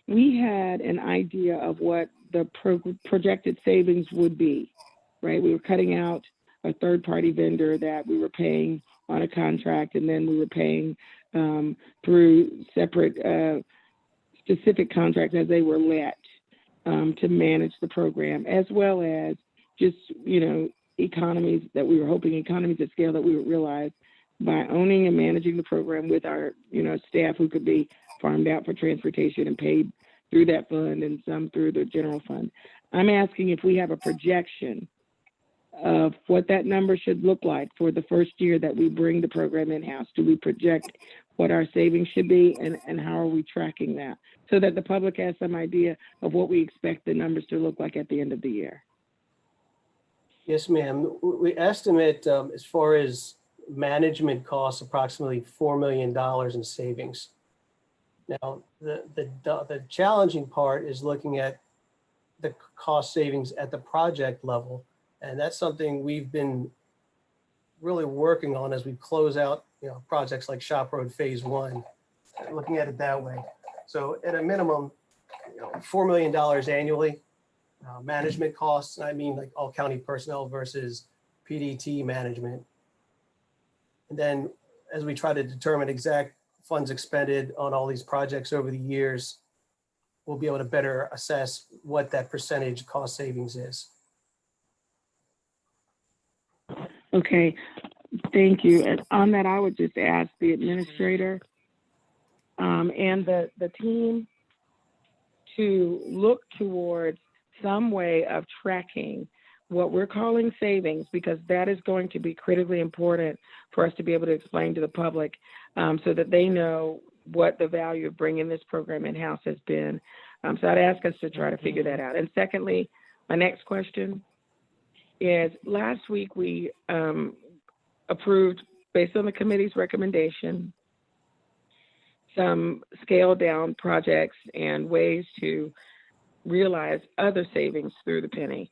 we had an idea of what the projected savings would be, right? We were cutting out a third-party vendor that we were paying on a contract, and then we were paying through separate specific contracts as they were let to manage the program, as well as just, economies of scale that we would realize by owning and managing the program with our, staff who could be farmed out for transportation and paid through that fund and some through the general fund. I'm asking if we have a projection of what that number should look like for the first year that we bring the program in-house. Do we project what our savings should be, and how are we tracking that, so that the public has some idea of what we expect the numbers to look like at the end of the year? Yes, ma'am. We estimate as far as management costs, approximately $4 million in savings. Now, the challenging part is looking at the cost savings at the project level. And that's something we've been really working on as we close out, projects like Shop Road Phase 1, looking at it that way. So at a minimum, $4 million annually, management costs, I mean like all county personnel versus PDT management. And then as we try to determine exact funds expended on all these projects over the years, we'll be able to better assess what that percentage cost savings is. Okay, thank you. And on that, I would just ask the administrator and the team to look towards some way of tracking what we're calling savings, because that is going to be critically important for us to be able to explain to the public so that they know what the value of bringing this program in-house has been. So I'd ask us to try to figure that out. And secondly, my next question is, last week we approved, based on the committee's recommendation, some scaled down projects and ways to realize other savings through the penny.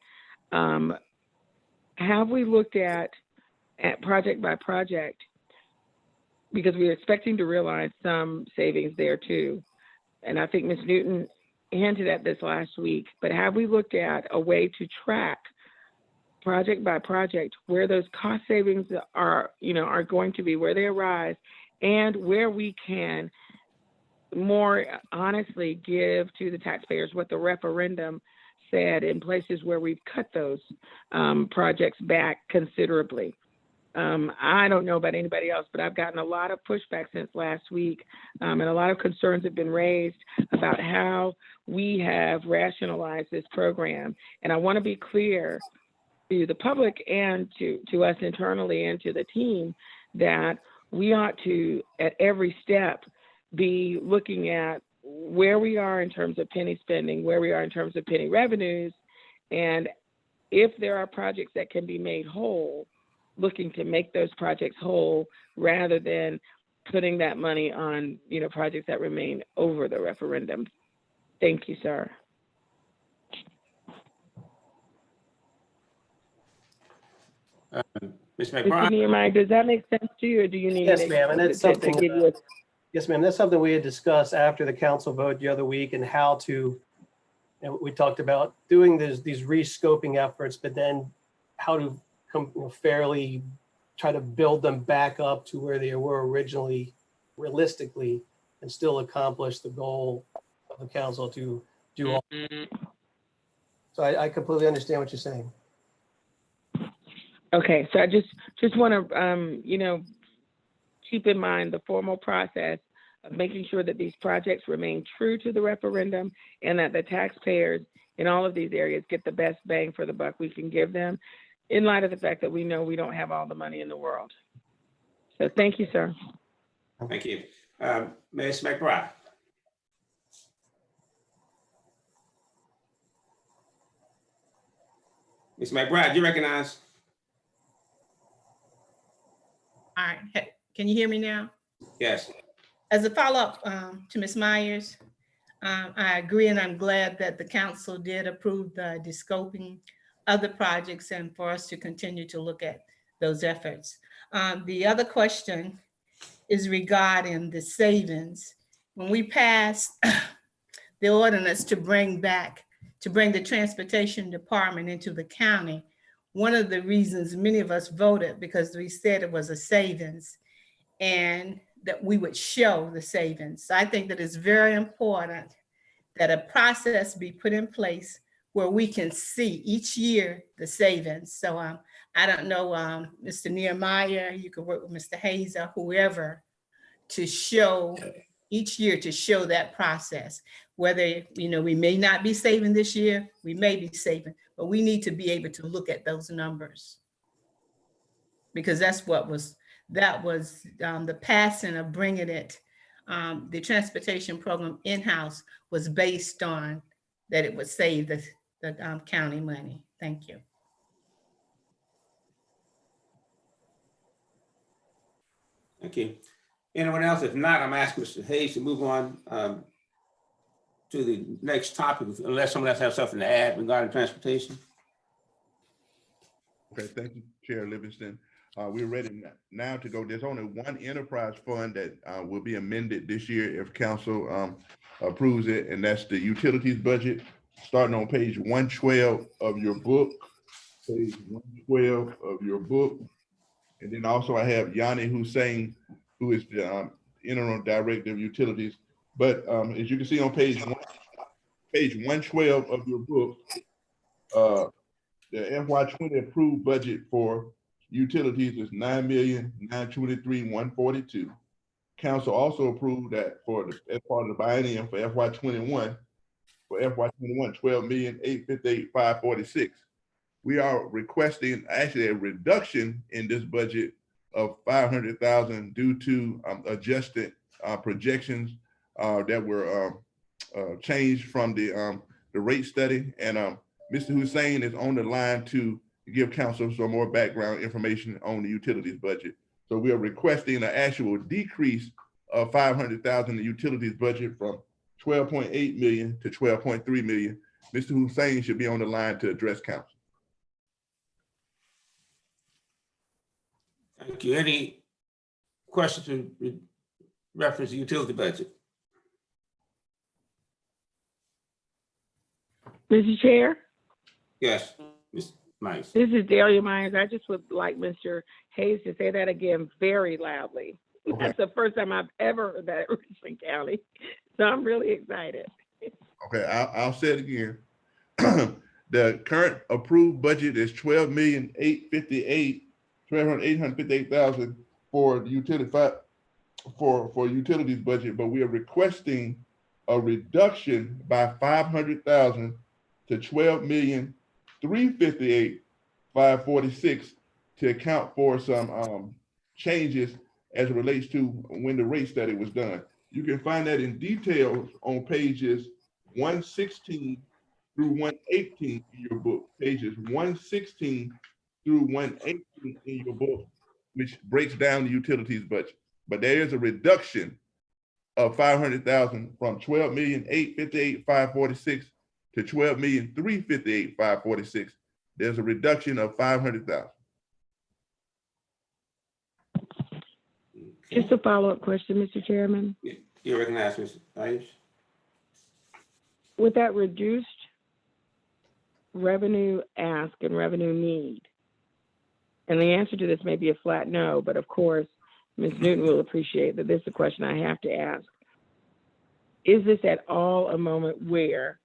Have we looked at project by project, because we're expecting to realize some savings there too? And I think Ms. Newton hinted at this last week, but have we looked at a way to track project by project where those cost savings are going to be, where they arise, and where we can more honestly give to the taxpayers what the referendum said in places where we've cut those projects back considerably? I don't know about anybody else, but I've gotten a lot of pushback since last week, and a lot of concerns have been raised about how we have rationalized this program. And I want to be clear to the public and to us internally and to the team that we ought to, at every step, be looking at where we are in terms of penny spending, where we are in terms of penny revenues, and if there are projects that can be made whole, looking to make those projects whole rather than putting that money on, projects that remain over the referendum. Thank you, sir. Ms. Mr. McBride? Nehemiah, does that make sense to you, or do you need Yes, me ma'am, and that's to something. give you a... Yes, ma'am. That's something we had discussed after the council vote the other week, and how to. We talked about doing these re-scoping efforts, but then how to fairly try to build them back up to where they were originally, realistically, and still accomplish the goal of the council to do all. So I completely understand what you're saying. Okay, so I just want to, keep in mind the formal process of making sure that these projects remain true to the referendum and that the taxpayers in all of these areas get the best bang for the buck we can give them, in light of the fact that we know we don't have all the money in the world. So thank you, sir. Thank you. Ms. McBride. Ms. McBride, you recognize? All right, can you hear me now? Yes. As a follow-up to Ms. Myers, I agree, and I'm glad that the council did approve the scoping of the projects and for us to continue to look at those efforts. The other question is regarding the savings. When we passed the ordinance to bring the transportation department into the county, one of the reasons many of us voted because we said it was a savings and that we would show the savings. So I think that it's very important that a process be put in place where we can see each year the savings. So I don't know, Mr. Nehemiah, you could work with Mr. Hayes or whoever to show each year to show that process. Whether, we may not be saving this year, we may be saving, but we need to be able to look at those numbers. Because that's what was, the passing of bringing it, the transportation program in-house was based on that it would save the county money. Thank you. Thank you. Anyone else? If not, I'm asking Mr. Hayes to move on to the next topic, unless someone else has something to add regarding transportation. Okay, thank you, Chair Livingston. We're ready now to go. There's only one enterprise fund that will be amended this year if council approves it, and that's the utilities budget, starting on page 112 of your book. Page 112 of your book. And then also I have Yanni Hussein, who is the interim director of utilities. But as you can see on page 112 of your book, the FY20 approved budget for utilities is $9,923,142. Council also approved that as part of the biennium for FY21, $12,858,546. We are requesting actually a reduction in this budget of $500,000 due to adjusted projections that were changed from the rate study. And Mr. Hussein is on the line to give council some more background information on the utilities budget. So we are requesting an actual decrease of $500,000 in the utilities budget from 12.8 million to 12.3 million. Mr. Hussein should be on the line to address council. Thank you. Any questions in reference to utility budget? Mr. Chair? Yes, Ms. Myers. This is Delia Myers. I just would like Mr. Hayes to say that again very loudly. Okay. That's the first time I've ever heard that at Richland County. So I'm really excited. Okay, I'll say it again. The current approved budget is $12,858,000 for the utilities budget, but we are requesting a reduction by $500,000 to $12,358,546 to account for some changes as it relates to when the rate study was done. You can find that in details on pages 116 through 118 in your book, pages 116 through 118 in your book, which breaks down the utilities budget. But there is a reduction of $500,000 from $12,858,546 to $12,358,546. There's a reduction of $500,000. Just a follow-up question, Mr. Chairman. You recognize Ms. Myers? With that reduced revenue ask and revenue need, and the answer to this may be a flat no, but of course, Ms. Newton will appreciate that this is a question I have to ask. Is this at all a moment where,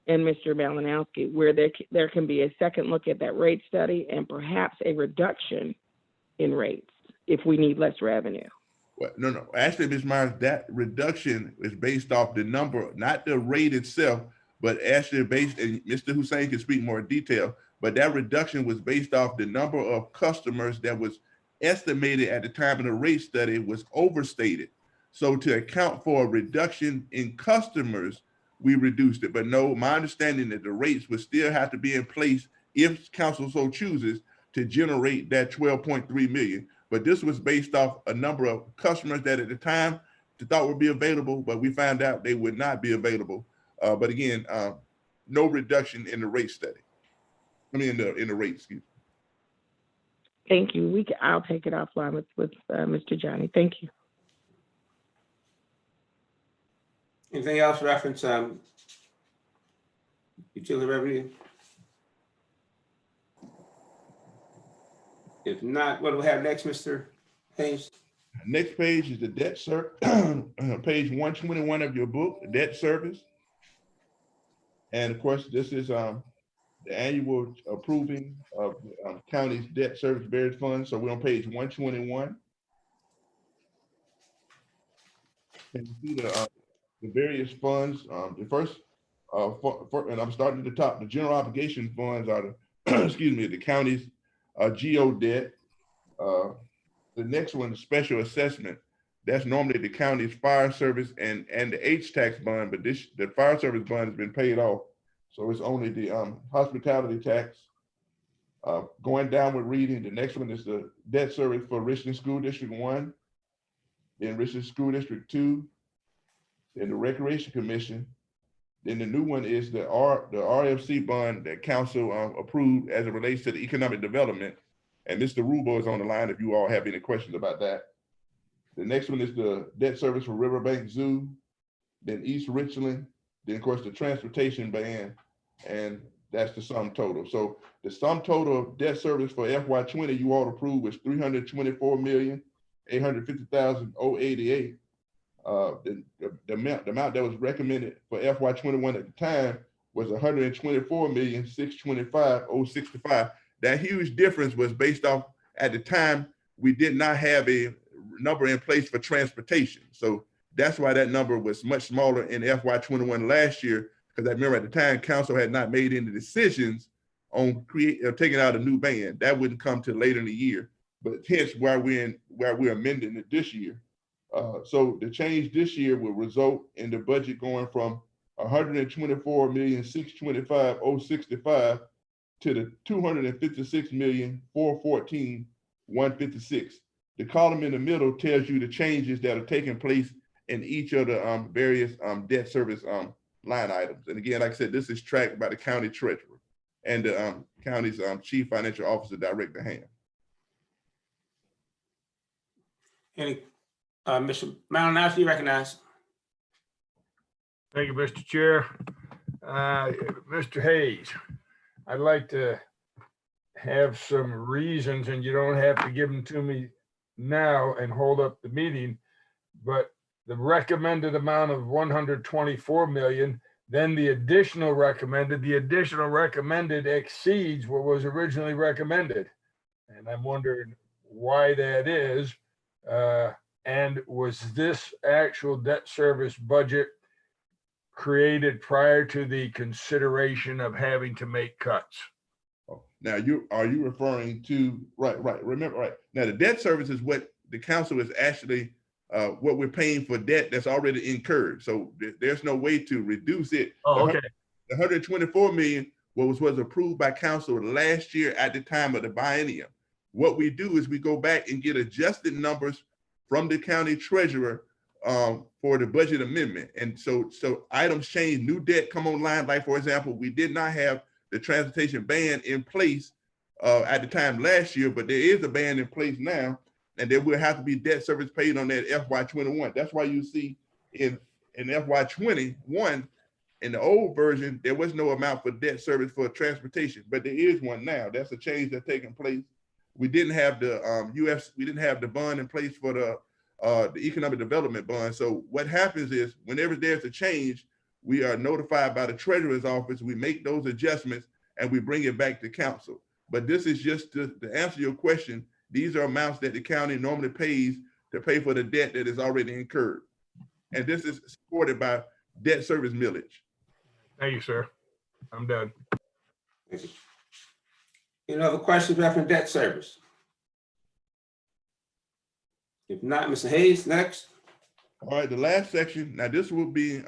and Mr. Malinowski, where there can be a second look at that rate study and perhaps a reduction in rates if we need less revenue? Well, no. Actually, Ms. Myers, that reduction is based off the number, not the rate itself, but actually based, and Mr. Hussein can speak more in detail, but that reduction was based off the number of customers that was estimated at the time of the rate study was overstated. So to account for a reduction in customers, we reduced it. But no, my understanding that the rates would still have to be in place if council so chooses to generate that 12.3 million. But this was based off a number of customers that at the time thought would be available, but we found out they would not be available. But again, no reduction in the rate study. I mean, in the rate, excuse me. Thank you. I'll take it offline with Mr. Johnny. Thank you. Anything else reference utility revenue? If not, what do we have next, Mr. Hayes? Next page is the debt service, page 121 of your book, debt service. And of course, this is the annual approving of county's debt service various funds. So we're on page 121. And you see the various funds. The first, and I'm starting at the top, the general obligation funds are the, excuse me, the county's GO debt. The next one, the special assessment, that's normally the county's fire service and the H-tax bond, but the fire service bond has been paid off. So it's only the hospitality tax. Going down with reading, the next one is the debt service for Richland School District 1, then Richland School District 2, then the Recreation Commission. Then the new one is the RFC bond that council approved as it relates to the economic development. And Mr. Rubo is on the line if you all have any questions about that. The next one is the debt service for Riverbank Zoo, then East Richland, then of course the transportation ban, and that's the sum total. So the sum total of debt service for FY20 you all approved was $324,850,088. The amount that was recommended for FY21 at the time was $124,625,065. That huge difference was based off, at the time, we did not have a number in place for transportation. So that's why that number was much smaller in FY21 last year, because I remember at the time, council had not made any decisions on taking out a new ban. That wouldn't come till later in the year, but hence why we're amending it this year. So the change this year will result in the budget going from $124,625,065 to the $256,414,156. The column in the middle tells you the changes that are taking place in each of the various debt service line items. And again, like I said, this is tracked by the county treasurer and the county's chief financial officer, Director Ham. Any, Mr. Malinowski, you recognize. Thank you, Mr. Chair. Mr. Hayes, I'd like to have some reasons, and you don't have to give them to me now and hold up the meeting, but the recommended amount of 124 million, then the additional recommended exceeds what was originally recommended. And I'm wondering why that is. And was this actual debt service budget created prior to the consideration of having to make cuts? Now, are you referring to, right, remember, right. Now, the debt service is what the council is actually, what we're paying for debt that's already incurred. So there's no way to reduce it. Oh, okay. The 124 million was approved by council last year at the time of the biennium. What we do is we go back and get adjusted numbers from the county treasurer for the budget amendment. And so items change, new debt come online. Like, for example, we did not have the transportation ban in place at the time last year, but there is a ban in place now, and there will have to be debt service paid on that FY21. That's why you see in FY21, in the old version, there was no amount for debt service for transportation, but there is one now. That's a change that's taking place. We didn't have the we didn't have the bond in place for the economic development bond. So what happens is whenever there's a change, we are notified by the treasurer's office, we make those adjustments and we bring it back to council. But this is just to answer your question. These are amounts that the county normally pays to pay for the debt that is already incurred. And this is supported by debt service millage. Thank you, sir. I'm done. Thank you. Any other questions reference debt service? If not, Mr. Hayes, next. All right, the last section, now this will be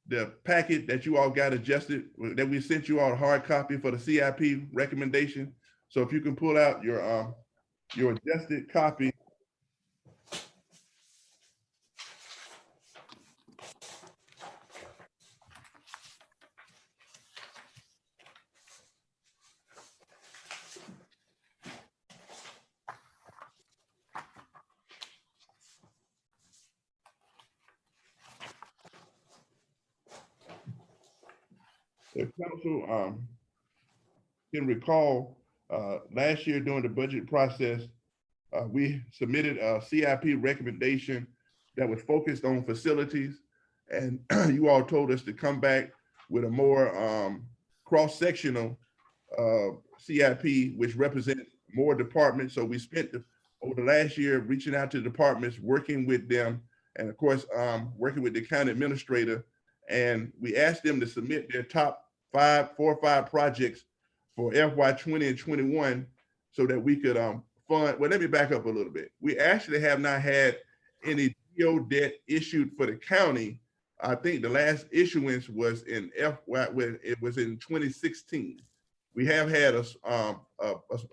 the packet that you all got adjusted, that we sent you all a hard copy for the CIP recommendation. So if you can pull out your adjusted copy. If council can recall, last year during the budget process, we submitted a CIP recommendation that was focused on facilities. And you all told us to come back with a more cross-sectional CIP, which represents more departments. So we spent over the last year reaching out to departments, working with them, and of course, working with the county administrator. And we asked them to submit their top 4 or 5 projects for FY 20 and 21 so that we could fund. Well, let me back up a little bit. We actually have not had any GO debt issued for the county. I think the last issuance was in it was in 2016. We have had a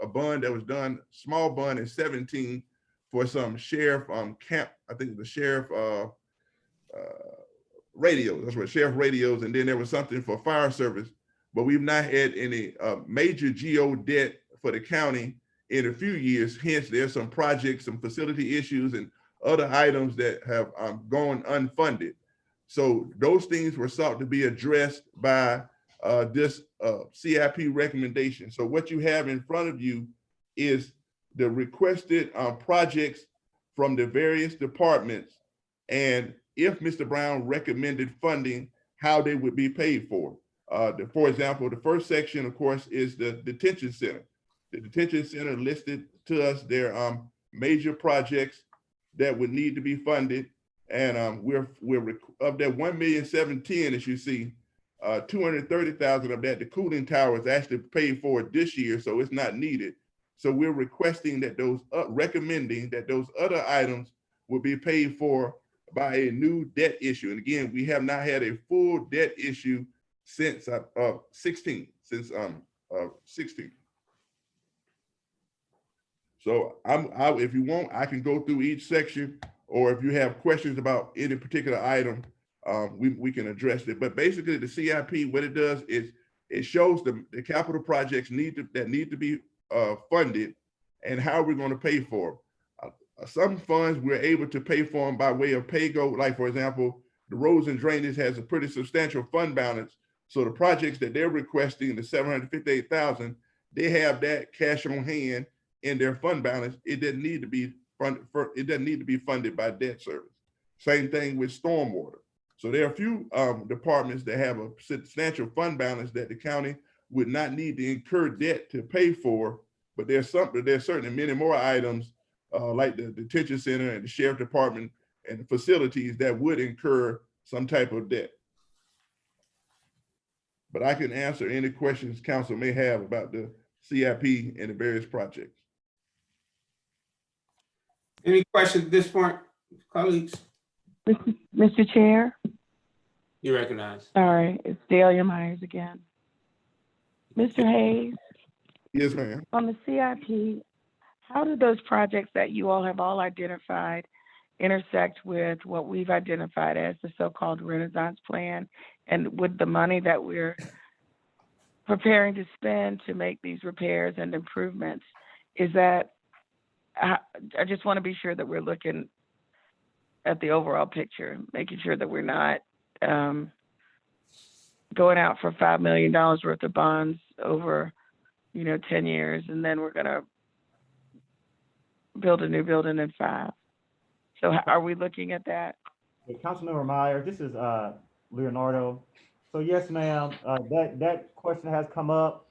bond that was done, small bond in 17 for some sheriff camp. I think the sheriff radios. That's right, sheriff radios, and then there was something for fire service. But we've not had any major GO debt for the county in a few years. Hence, there's some projects, some facility issues, and other items that have gone unfunded. So those things were sought to be addressed by this CIP recommendation. So what you have in front of you is the requested projects from the various departments, and if Mr. Brown recommended funding, how they would be paid for. For example, the first section, of course, is the detention center. The detention center listed to us their major projects that would need to be funded. And we're of that 1,710,000, as you see, 230,000 of that, the cooling tower is actually paid for this year, so it's not needed. So we're requesting that those, recommending that those other items will be paid for by a new debt issue. And again, we have not had a full debt issue since 16. So if you want, I can go through each section, or if you have questions about any particular item, we can address it. But basically, the CIP, what it does is it shows the capital projects that need to be funded and how we're going to pay for them. Some funds we're able to pay for them by way of pay-go. Like, for example, the roads and drainage has a pretty substantial fund balance. So the projects that they're requesting, the 758,000, they have that cash on hand in their fund balance. It doesn't need to be funded. It doesn't need to be funded by debt service. Same thing with stormwater. So there are a few departments that have a substantial fund balance that the county would not need to incur debt to pay for. But there's certainly many more items like the detention center and the sheriff department and the facilities that would incur some type of debt. But I can answer any questions council may have about the CIP and the various projects. Any questions at this point, colleagues? Mr. Chair? You recognize. Sorry, it's Delia Myers again. Mr. Hayes? Yes, ma'am. On the CIP, how do those projects that you all have all identified intersect with what we've identified as the so-called Renaissance Plan? And with the money that we're preparing to spend to make these repairs and improvements, is that, I just want to be sure that we're looking at the overall picture, making sure that we're not going out for $5 million worth of bonds over 10 years, and then we're going to build a new building in 5. So are we looking at that? Hey, Councilmember Meyer, this is Leonardo. So yes, ma'am, that question has come up,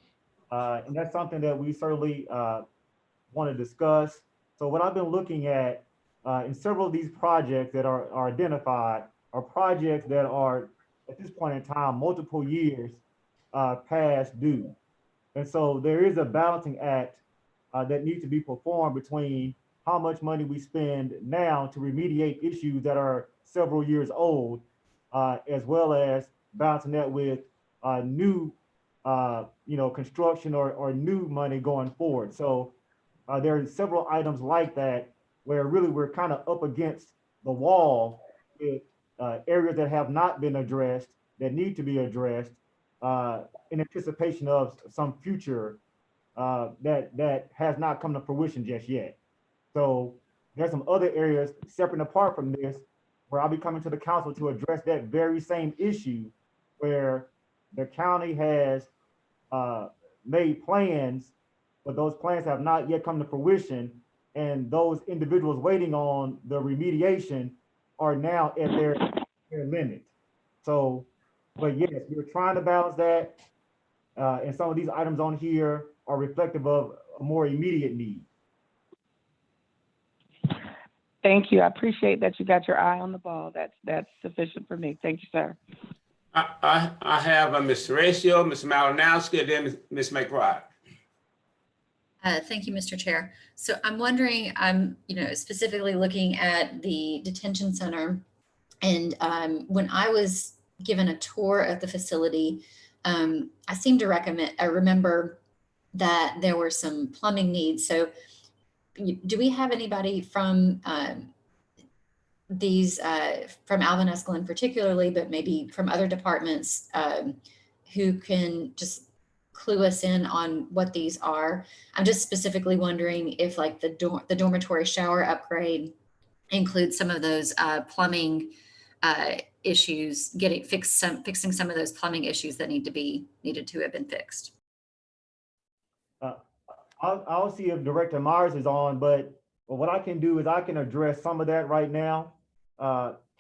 and that's something that we certainly want to discuss. So what I've been looking at in several of these projects that are identified are projects that are, at this point in time, multiple years past due. And so there is a balancing act that needs to be performed between how much money we spend now to remediate issues that are several years old, as well as balancing that with new, construction or new money going forward. So there are several items like that where really we're kind of up against the wall with areas that have not been addressed that need to be addressed in anticipation of some future that has not come to fruition just yet. So there's some other areas separate and apart from this where I'll be coming to the council to address that very same issue where the county has made plans, but those plans have not yet come to fruition. And those individuals waiting on the remediation are now at their limit. So, but yes, we're trying to balance that. And some of these items on here are reflective of a more immediate need. Thank you. I appreciate that you got your eye on the ball. That's sufficient for me. Thank you, sir. I have Ms. Ratio, Ms. Malinowski, and then Ms. McBride. Thank you, Mr. Chair. So I'm wondering, I'm specifically looking at the detention center, and when I was given a tour of the facility, I seem to remember that there were some plumbing needs. So do we have anybody from from Alvin Escalon particularly, but maybe from other departments who can just clue us in on what these are? I'm just specifically wondering if like the dormitory shower upgrade includes some of those plumbing issues, fixing some of those plumbing issues that needed to have been fixed. I'll see if Director Myers is on, but what I can do is I can address some of that right now,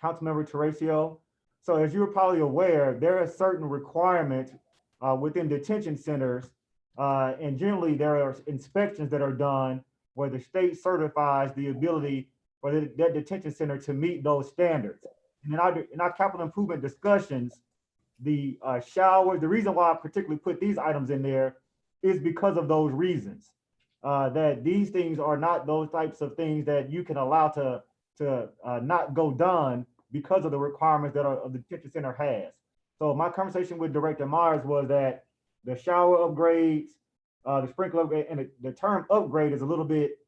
Councilmember Teresa. So as you're probably aware, there are certain requirements within detention centers, and generally there are inspections that are done where the state certifies the ability for that detention center to meet those standards. And in our capital improvement discussions, the shower, the reason why I particularly put these items in there is because of those reasons, that these things are not those types of things that you can allow to not go done because of the requirements that the detention center has. So my conversation with Director Myers was that the shower upgrades, the sprinkler upgrade, and the term upgrade is a little bit,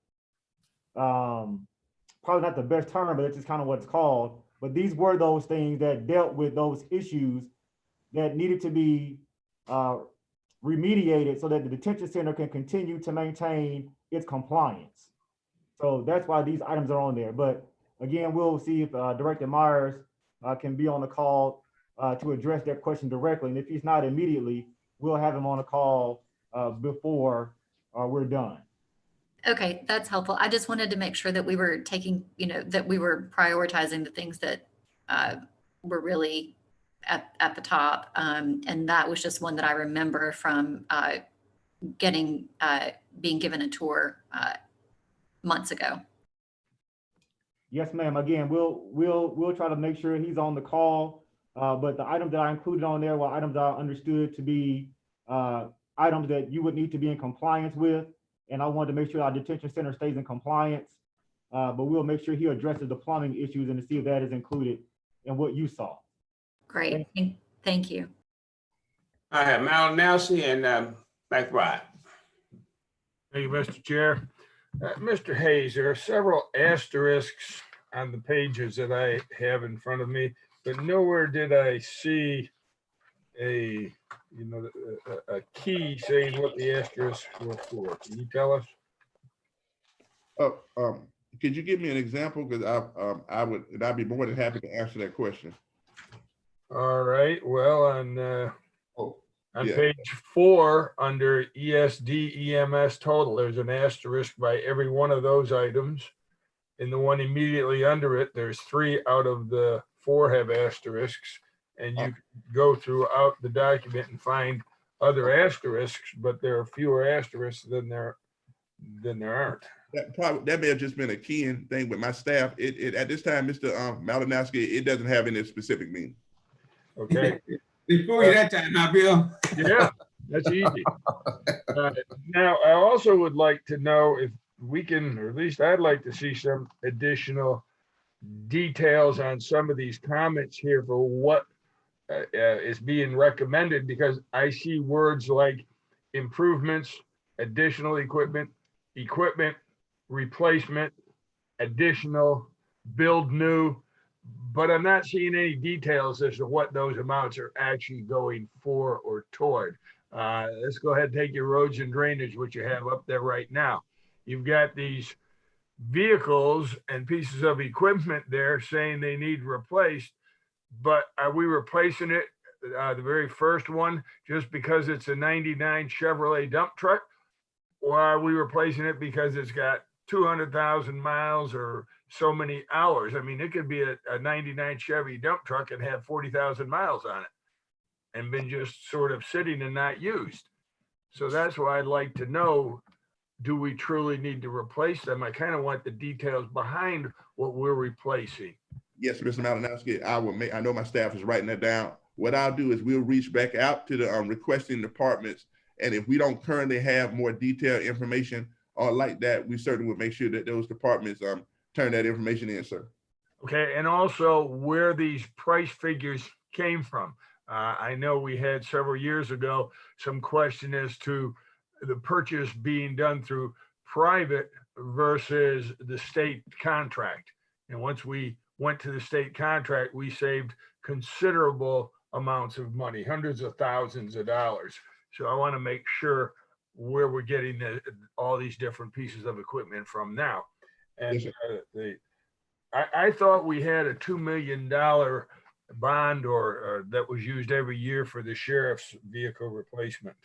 probably not the best term, but it's just kind of what it's called. But these were those things that dealt with those issues that needed to be remediated so that the detention center can continue to maintain its compliance. So that's why these items are on there. But again, we'll see if Director Myers can be on the call to address that question directly. And if he's not immediately, we'll have him on a call before we're done. Okay, that's helpful. I just wanted to make sure that we were taking, that we were prioritizing the things that were really at the top. And that was just one that I remember from being given a tour months ago. Yes, ma'am. Again, we'll try to make sure he's on the call. But the items that I included on there were items that I understood to be items that you would need to be in compliance with. And I wanted to make sure our detention center stays in compliance. But we'll make sure he addresses the plumbing issues and to see if that is included in what you saw. Great. Thank you. I have Malinowski and McBride. Thank you, Mr. Chair. Mr. Hayes, there are several asterisks on the pages that I have in front of me, but nowhere did I see a key saying what the asterisks were for. Can you tell us? Could you give me an example? Because I'd be more than happy to answer that question. All right. Well, on page 4 under ESD EMS total, there's an asterisk by every one of those items. In the one immediately under it, there's 3 out of the 4 have asterisks, and you go throughout the document and find other asterisks, but there are fewer asterisks than there aren't. That may have just been a keying thing with my staff. It at this time, Mr. Malinowski, it doesn't have any specific meaning. Okay. Before you that time, huh, Bill? Yeah, that's easy. Now, I also would like to know if we can, or at least I'd like to see some additional details on some of these comments here for what is being recommended, because I see words like improvements, additional equipment, replacement, additional, build new, but I'm not seeing any details as to what those amounts are actually going for or toward. Let's go ahead and take your roads and drainage, which you have up there right now. You've got these vehicles and pieces of equipment there saying they need replaced, but are we replacing it, the very first one, just because it's a 99 Chevrolet dump truck? Or are we replacing it because it's got 200,000 miles or so many hours? I mean, it could be a 99 Chevy dump truck and have 40,000 miles on it and been just sort of sitting and not used. So that's why I'd like to know, do we truly need to replace them? I kind of want the details behind what we're replacing. Yes, Mr. Malinowski, I know my staff is writing that down. What I'll do is we'll reach back out to the requesting departments. And if we don't currently have more detailed information or like that, we certainly will make sure that those departments turn that information in, sir. Okay, and also where these price figures came from. I know we had several years ago some question as to the purchase being done through private versus the state contract. And once we went to the state contract, we saved considerable amounts of money, hundreds of thousands of dollars. So I want to make sure where we're getting all these different pieces of equipment from now. And I thought we had a $2 million bond or that was used every year for the sheriff's vehicle replacement.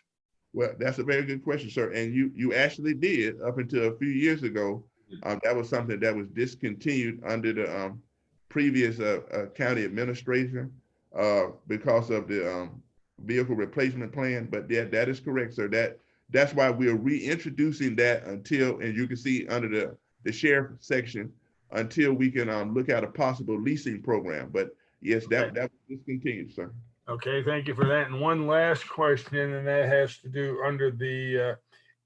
Well, that's a very good question, sir. And you actually did up until a few years ago. That was something that was discontinued under the previous county administration because of the vehicle replacement plan. But yeah, that is correct, sir. That's why we're reintroducing that until, and you can see under the sheriff section, until we can look at a possible leasing program. But yes, that was discontinued, sir. Okay, thank you for that. And one last question, and that has to do under the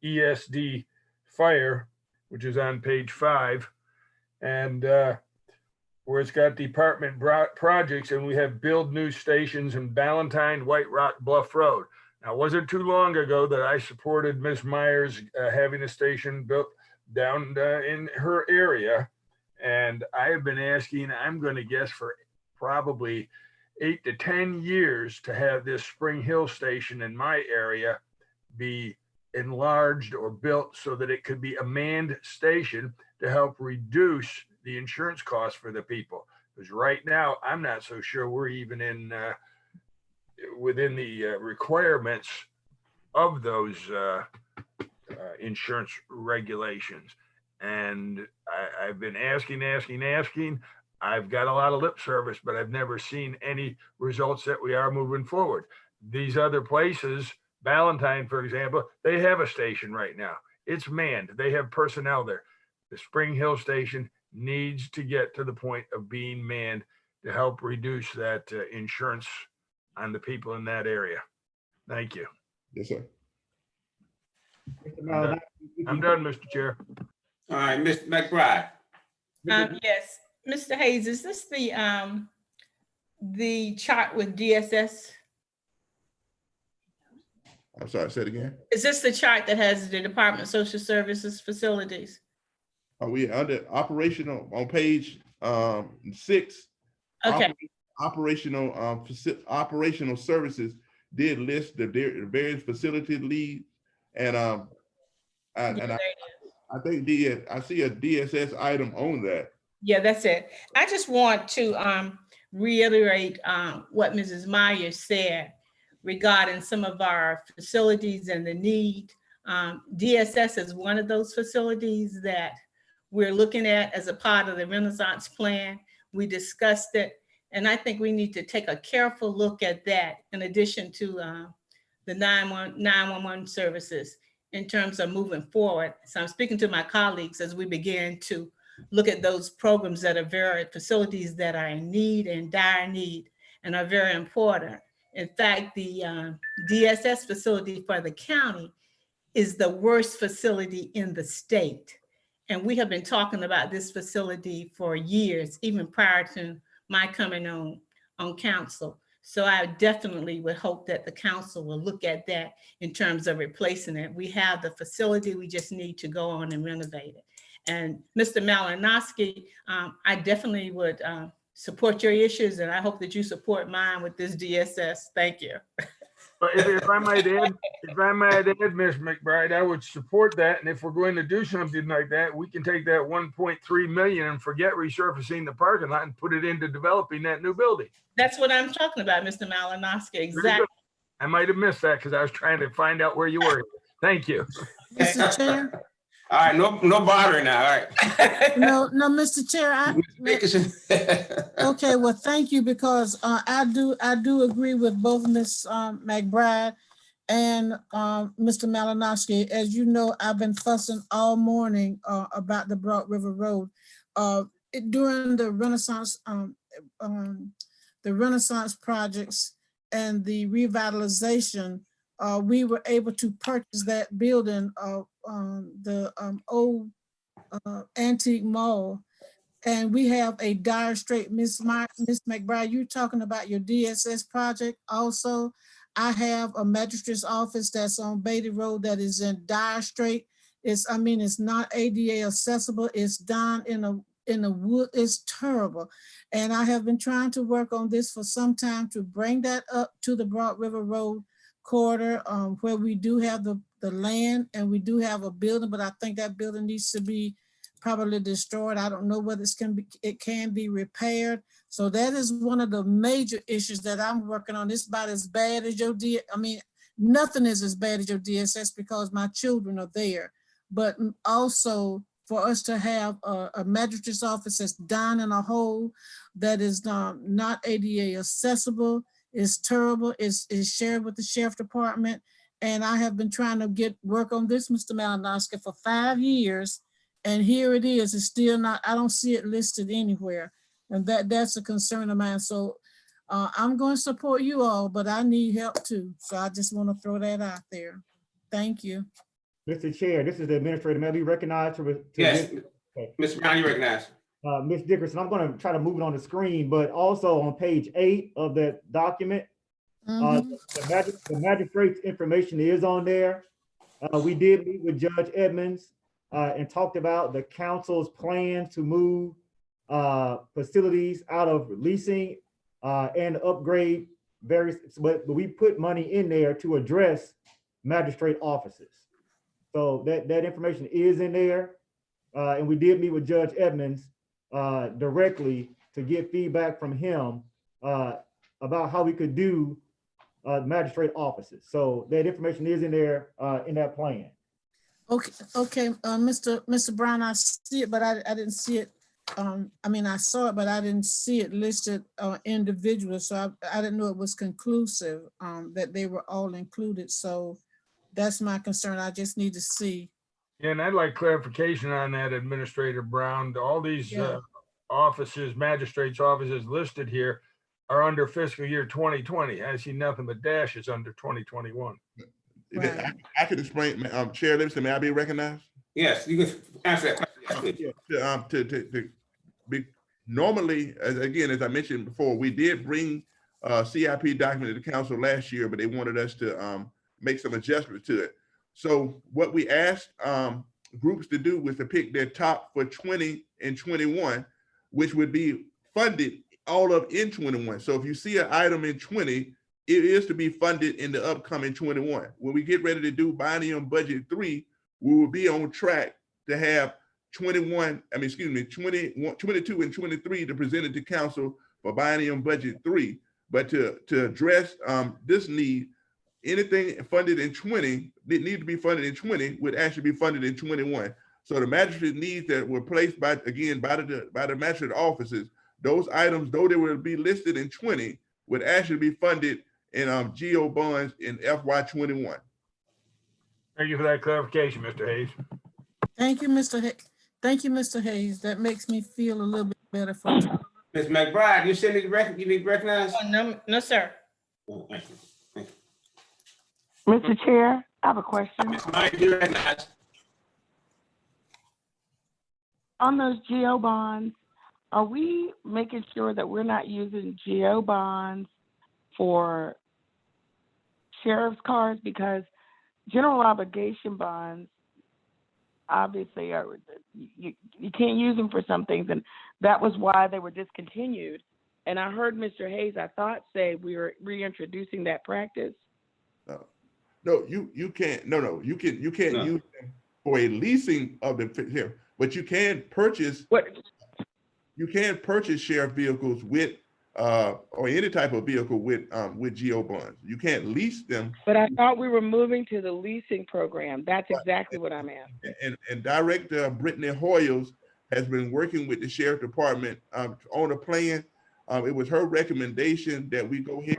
ESD fire, which is on page 5, and where it's got department projects, and we have build new stations in Ballantyne, White Rock, Bluff Road. Now, it wasn't too long ago that I supported Ms. Myers having a station built down in her area. And I have been asking, I'm going to guess for probably 8 to 10 years to have this Spring Hill station in my area be enlarged or built so that it could be a manned station to help reduce the insurance costs for the people. Because right now, I'm not so sure we're even in within the requirements of those insurance regulations. And I've been asking. I've got a lot of lip service, but I've never seen any results that we are moving forward. These other places, Ballantyne, for example, they have a station right now. It's manned. They have personnel there. The Spring Hill station needs to get to the point of being manned to help reduce that insurance on the people in that area. Thank you. Yes, sir. I'm done, Mr. Chair. All right, Mr. McBride. Yes, Mr. Hayes, is this the chart with DSS? I'm sorry, say it again. Is this the chart that has the Department of Social Services facilities? Are we under operational on page 6? Okay. Operational services did list the various facility leads, and I think I see a DSS item on that. Yeah, that's it. I just want to reiterate what Mrs. Myers said regarding some of our facilities and the need. DSS is one of those facilities that we're looking at as a part of the Renaissance plan. We discussed it, and I think we need to take a careful look at that in addition to the 911 services in terms of moving forward. So I'm speaking to my colleagues as we begin to look at those programs that are very facilities that are in need and dire need and are very important. In fact, the DSS facility for the county is the worst facility in the state. And we have been talking about this facility for years, even prior to my coming on council. So I definitely would hope that the council will look at that in terms of replacing it. We have the facility, we just need to go on and renovate it. And Mr. Malinowski, I definitely would support your issues, and I hope that you support mine with this DSS. Thank you. But if I might add, Ms. McBride, I would support that. And if we're going to do something like that, we can take that 1.3 million and forget resurfacing the parking lot and put it into developing that new building. That's what I'm talking about, Mr. Malinowski. Exactly. I might have missed that because I was trying to find out where you were. Thank you. Mr. Chair? All right, no bothering now, all right. No, Mr. Chair, okay, well, thank you, because I do agree with both Ms. McBride and Mr. Malinowski. As you know, I've been fussing all morning about the Broad River Road. During the Renaissance projects and the revitalization, we were able to purchase that building, the old antique mall, and we have a dire strait. Miss McBride, you're talking about your DSS project. Also, I have a magistrate's office that's on Beatty Road that is in dire strait. It's not ADA accessible. It's down in the wood. It's terrible. And I have been trying to work on this for some time to bring that up to the Broad River Road corridor, where we do have the land and we do have a building, but I think that building needs to be probably destroyed. I don't know whether it can be repaired. So that is one of the major issues that I'm working on. It's about as bad as your nothing is as bad as your DSS because my children are there. But also for us to have a magistrate's office that's down in a hole that is not ADA accessible, is terrible, is shared with the sheriff department. And I have been trying to work on this, Mr. Malinowski, for 5 years. And here it is, it's still not, I don't see it listed anywhere. And that's a concern of mine. So I'm going to support you all, but I need help too. So I just want to throw that out there. Thank you. Mr. Chair, this is the administrator. May I be recognized? Yes, okay. Mr. Brown, you recognize. Ms. Dickerson, I'm going to try to move it on the screen, but also on page 8 of that document, the magistrate's information is on there. We did meet with Judge Edmonds and talked about the council's plan to move facilities out of leasing and upgrade various, but we put money in there to address magistrate offices. So that information is in there. And we did meet with Judge Edmonds directly to get feedback from him about how we could do magistrate offices. So that information is in there in that plan. Okay, Mr. Brown, I see it, but I didn't see it. I saw it, but I didn't see it listed individually. So I didn't know it was conclusive, that they were all included. So that's my concern. I just need to see. Yeah, and I'd like clarification on that, Administrator Brown. All these offices, magistrates' offices listed here are under fiscal year 2020. I see nothing but dashes under 2021. Right. I can explain, Chair Livingston, may I be recognized? Yes, you can answer that question. To be normally, as I mentioned before, we did bring CIP document to the council last year, but they wanted us to make some adjustments to it. So what we asked groups to do was to pick their top for 20 and 21, which would be funded all of in 21. So if you see an item in 20, it is to be funded in the upcoming 21. When we get ready to do biennium budget 3, we will be on track to have 21, 22 and 23 to present it to council for biennium budget 3. But to address this need, anything funded in 20 that need to be funded in 20 would actually be funded in 21. So the magistrate needs that were placed by the magistrate offices, those items, though they will be listed in 20, would actually be funded in GO bonds in FY21. Thank you for that clarification, Mr. Hayes. Thank you, Mr. Hayes. Thank you, Mr. Hayes. That makes me feel a little bit better for you. Ms. McBride, you still need to recognize? Oh, no, sir. Oh, thank you. Thank Mr. Chair, I have a question. you. Ms. Myers, you recognize? on those GO bonds, are we making sure that we're not using GO bonds for sheriff's cars? Because general obligation bonds obviously are, you can't use them for some things, and that was why they were discontinued. And I heard Mr. Hayes, I thought, say we were reintroducing that practice. No, you can't. No, you can't use them for a leasing of the here, but you can purchase. What? You can purchase sheriff vehicles with or any type of vehicle with GO bonds. You can't lease them. But I thought we were moving to the leasing program. That's exactly what I'm asking. And Director Brittany Hoyles has been working with the Sheriff Department on a plan. It was her recommendation that we go ahead,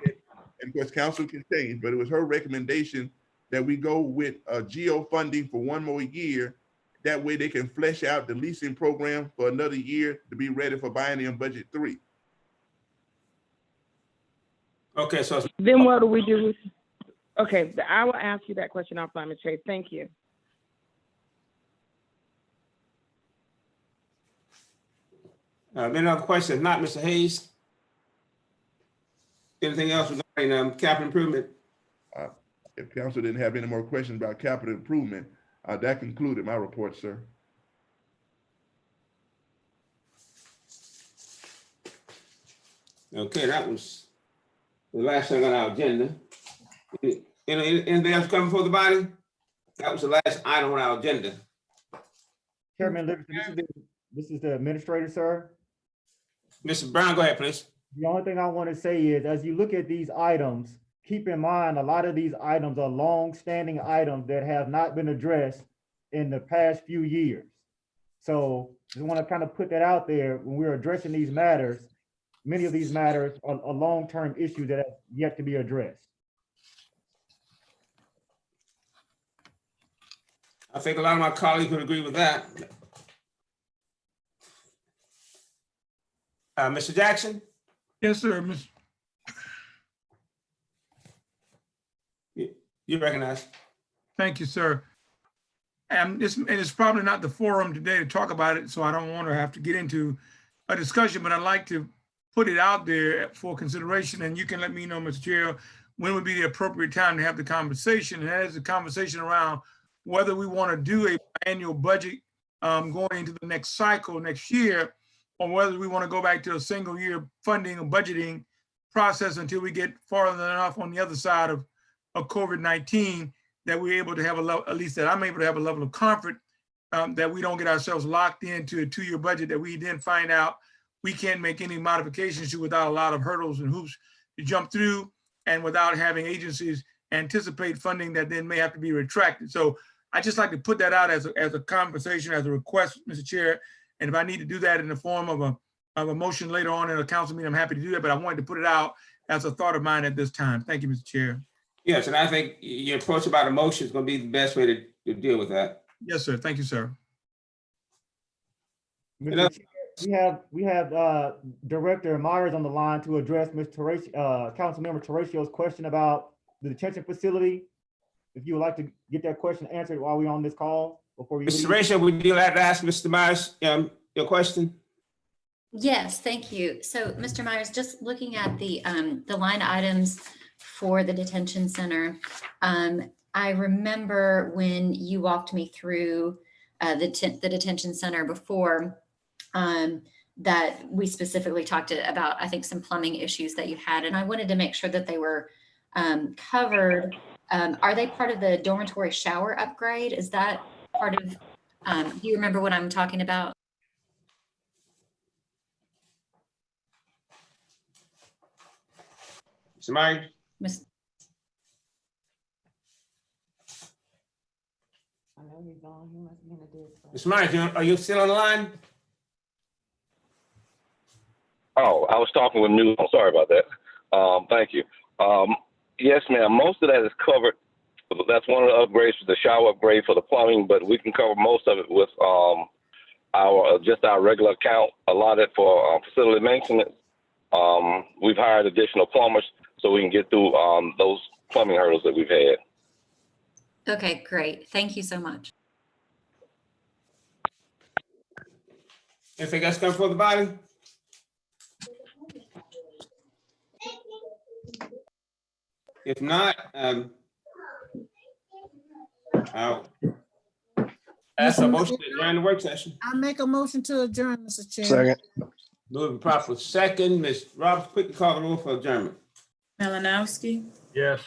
and of course council can change, but it was her recommendation that we go with GO funding for 1 more year. That way they can flesh out the leasing program for another year to be ready for biennium budget 3. Okay, so then what do we do? Okay, I will ask you that question offline, Ms. Chase. Thank you. Any other questions? Not Mr. Hayes. Anything else regarding capital improvement? If council didn't have any more questions about capital improvement, that concluded my report, sir. Okay, that was the last thing on our agenda. Anything else coming for the body? That was the last item on our agenda. Chairman Livingston, this is the administrator, sir. Mr. Brown, go ahead, please. The only thing I want to say is, as you look at these items, keep in mind, a lot of these items are long-standing items that have not been addressed in the past few years. So just want to kind of put that out there when we're addressing these matters. Many of these matters are long-term issues that have yet to be addressed. I think a lot of my colleagues would agree with that. Mr. Jackson? Yes, sir. You recognize. Thank you, sir. It's probably not the forum today to talk about it, so I don't want to have to get into a discussion, but I'd like to put it out there for consideration, and you can let me know, Mr. Chair, when would be the appropriate time to have the conversation. And that is a conversation around whether we want to do a annual budget going into the next cycle next year, or whether we want to go back to a single year funding or budgeting process until we get farther enough on the other side of COVID-19 that we're able to have a level, at least that I'm able to have a level of comfort that we don't get ourselves locked into a 2-year budget that we then find out we can't make any modifications to without a lot of hurdles and hoops to jump through, and without having agencies anticipate funding that then may have to be retracted. So I just like to put that out as a conversation, as a request, Mr. Chair. And if I need to do that in the form of a motion later on in a council meeting, I'm happy to do that, but I wanted to put it out as a thought of mine at this time. Thank you, Mr. Chair. Yes, and I think your approach about a motion is going to be the best way to deal with that. Yes, sir. Thank you, sir. Mr. Chair, we have Director Myers on the line to address Councilmember Teracio's question about the detention facility. If you would like to get that question answered while we're on this call before we Mr. leave. Teraccio, would you like to ask Mr. Myers your question? Yes, thank you. So, Mr. Myers, just looking at the line items for the detention center, I remember when you walked me through the detention center before, that we specifically talked about, I think, some plumbing issues that you had, and I wanted to make sure that they were covered. Are they part of the dormitory shower upgrade? Is that part of, do you remember what I'm talking about? Mr. Myers? Mr. Myers, are you still on the line? Oh, I was talking with new. I'm sorry about that. Thank you. Yes, ma'am. Most of that is covered. That's one of the upgrades for the shower upgrade for the plumbing, but we can cover most of it with our regular account allotted for facility maintenance. We've hired additional plumbers so we can get through those plumbing hurdles that we've had. Okay, great. Thank you so much. Anything else come for the body? If not, I'll ask a motion to adjourn the work session. I make a motion to adjourn, Mr. Chair. Second. Moving proper second, Ms. Roberts, quickly call the roll for adjournment. Malinowski, Yes.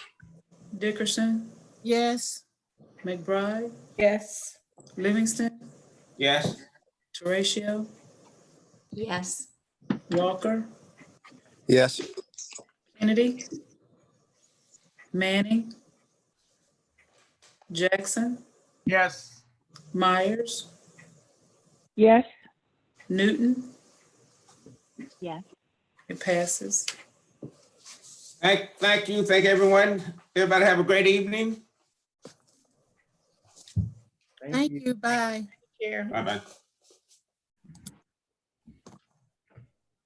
Dickerson, Yes. McBride, Yes. Livingston, Yes. Teratio, Yes. Walker, Yes. Kennedy, Manning, Jackson, Yes. Myers, Yes. Newton. Yes. It passes. Thank you. Thank everyone. Everybody have a great evening. Thank you. Bye. Chair. Bye-bye.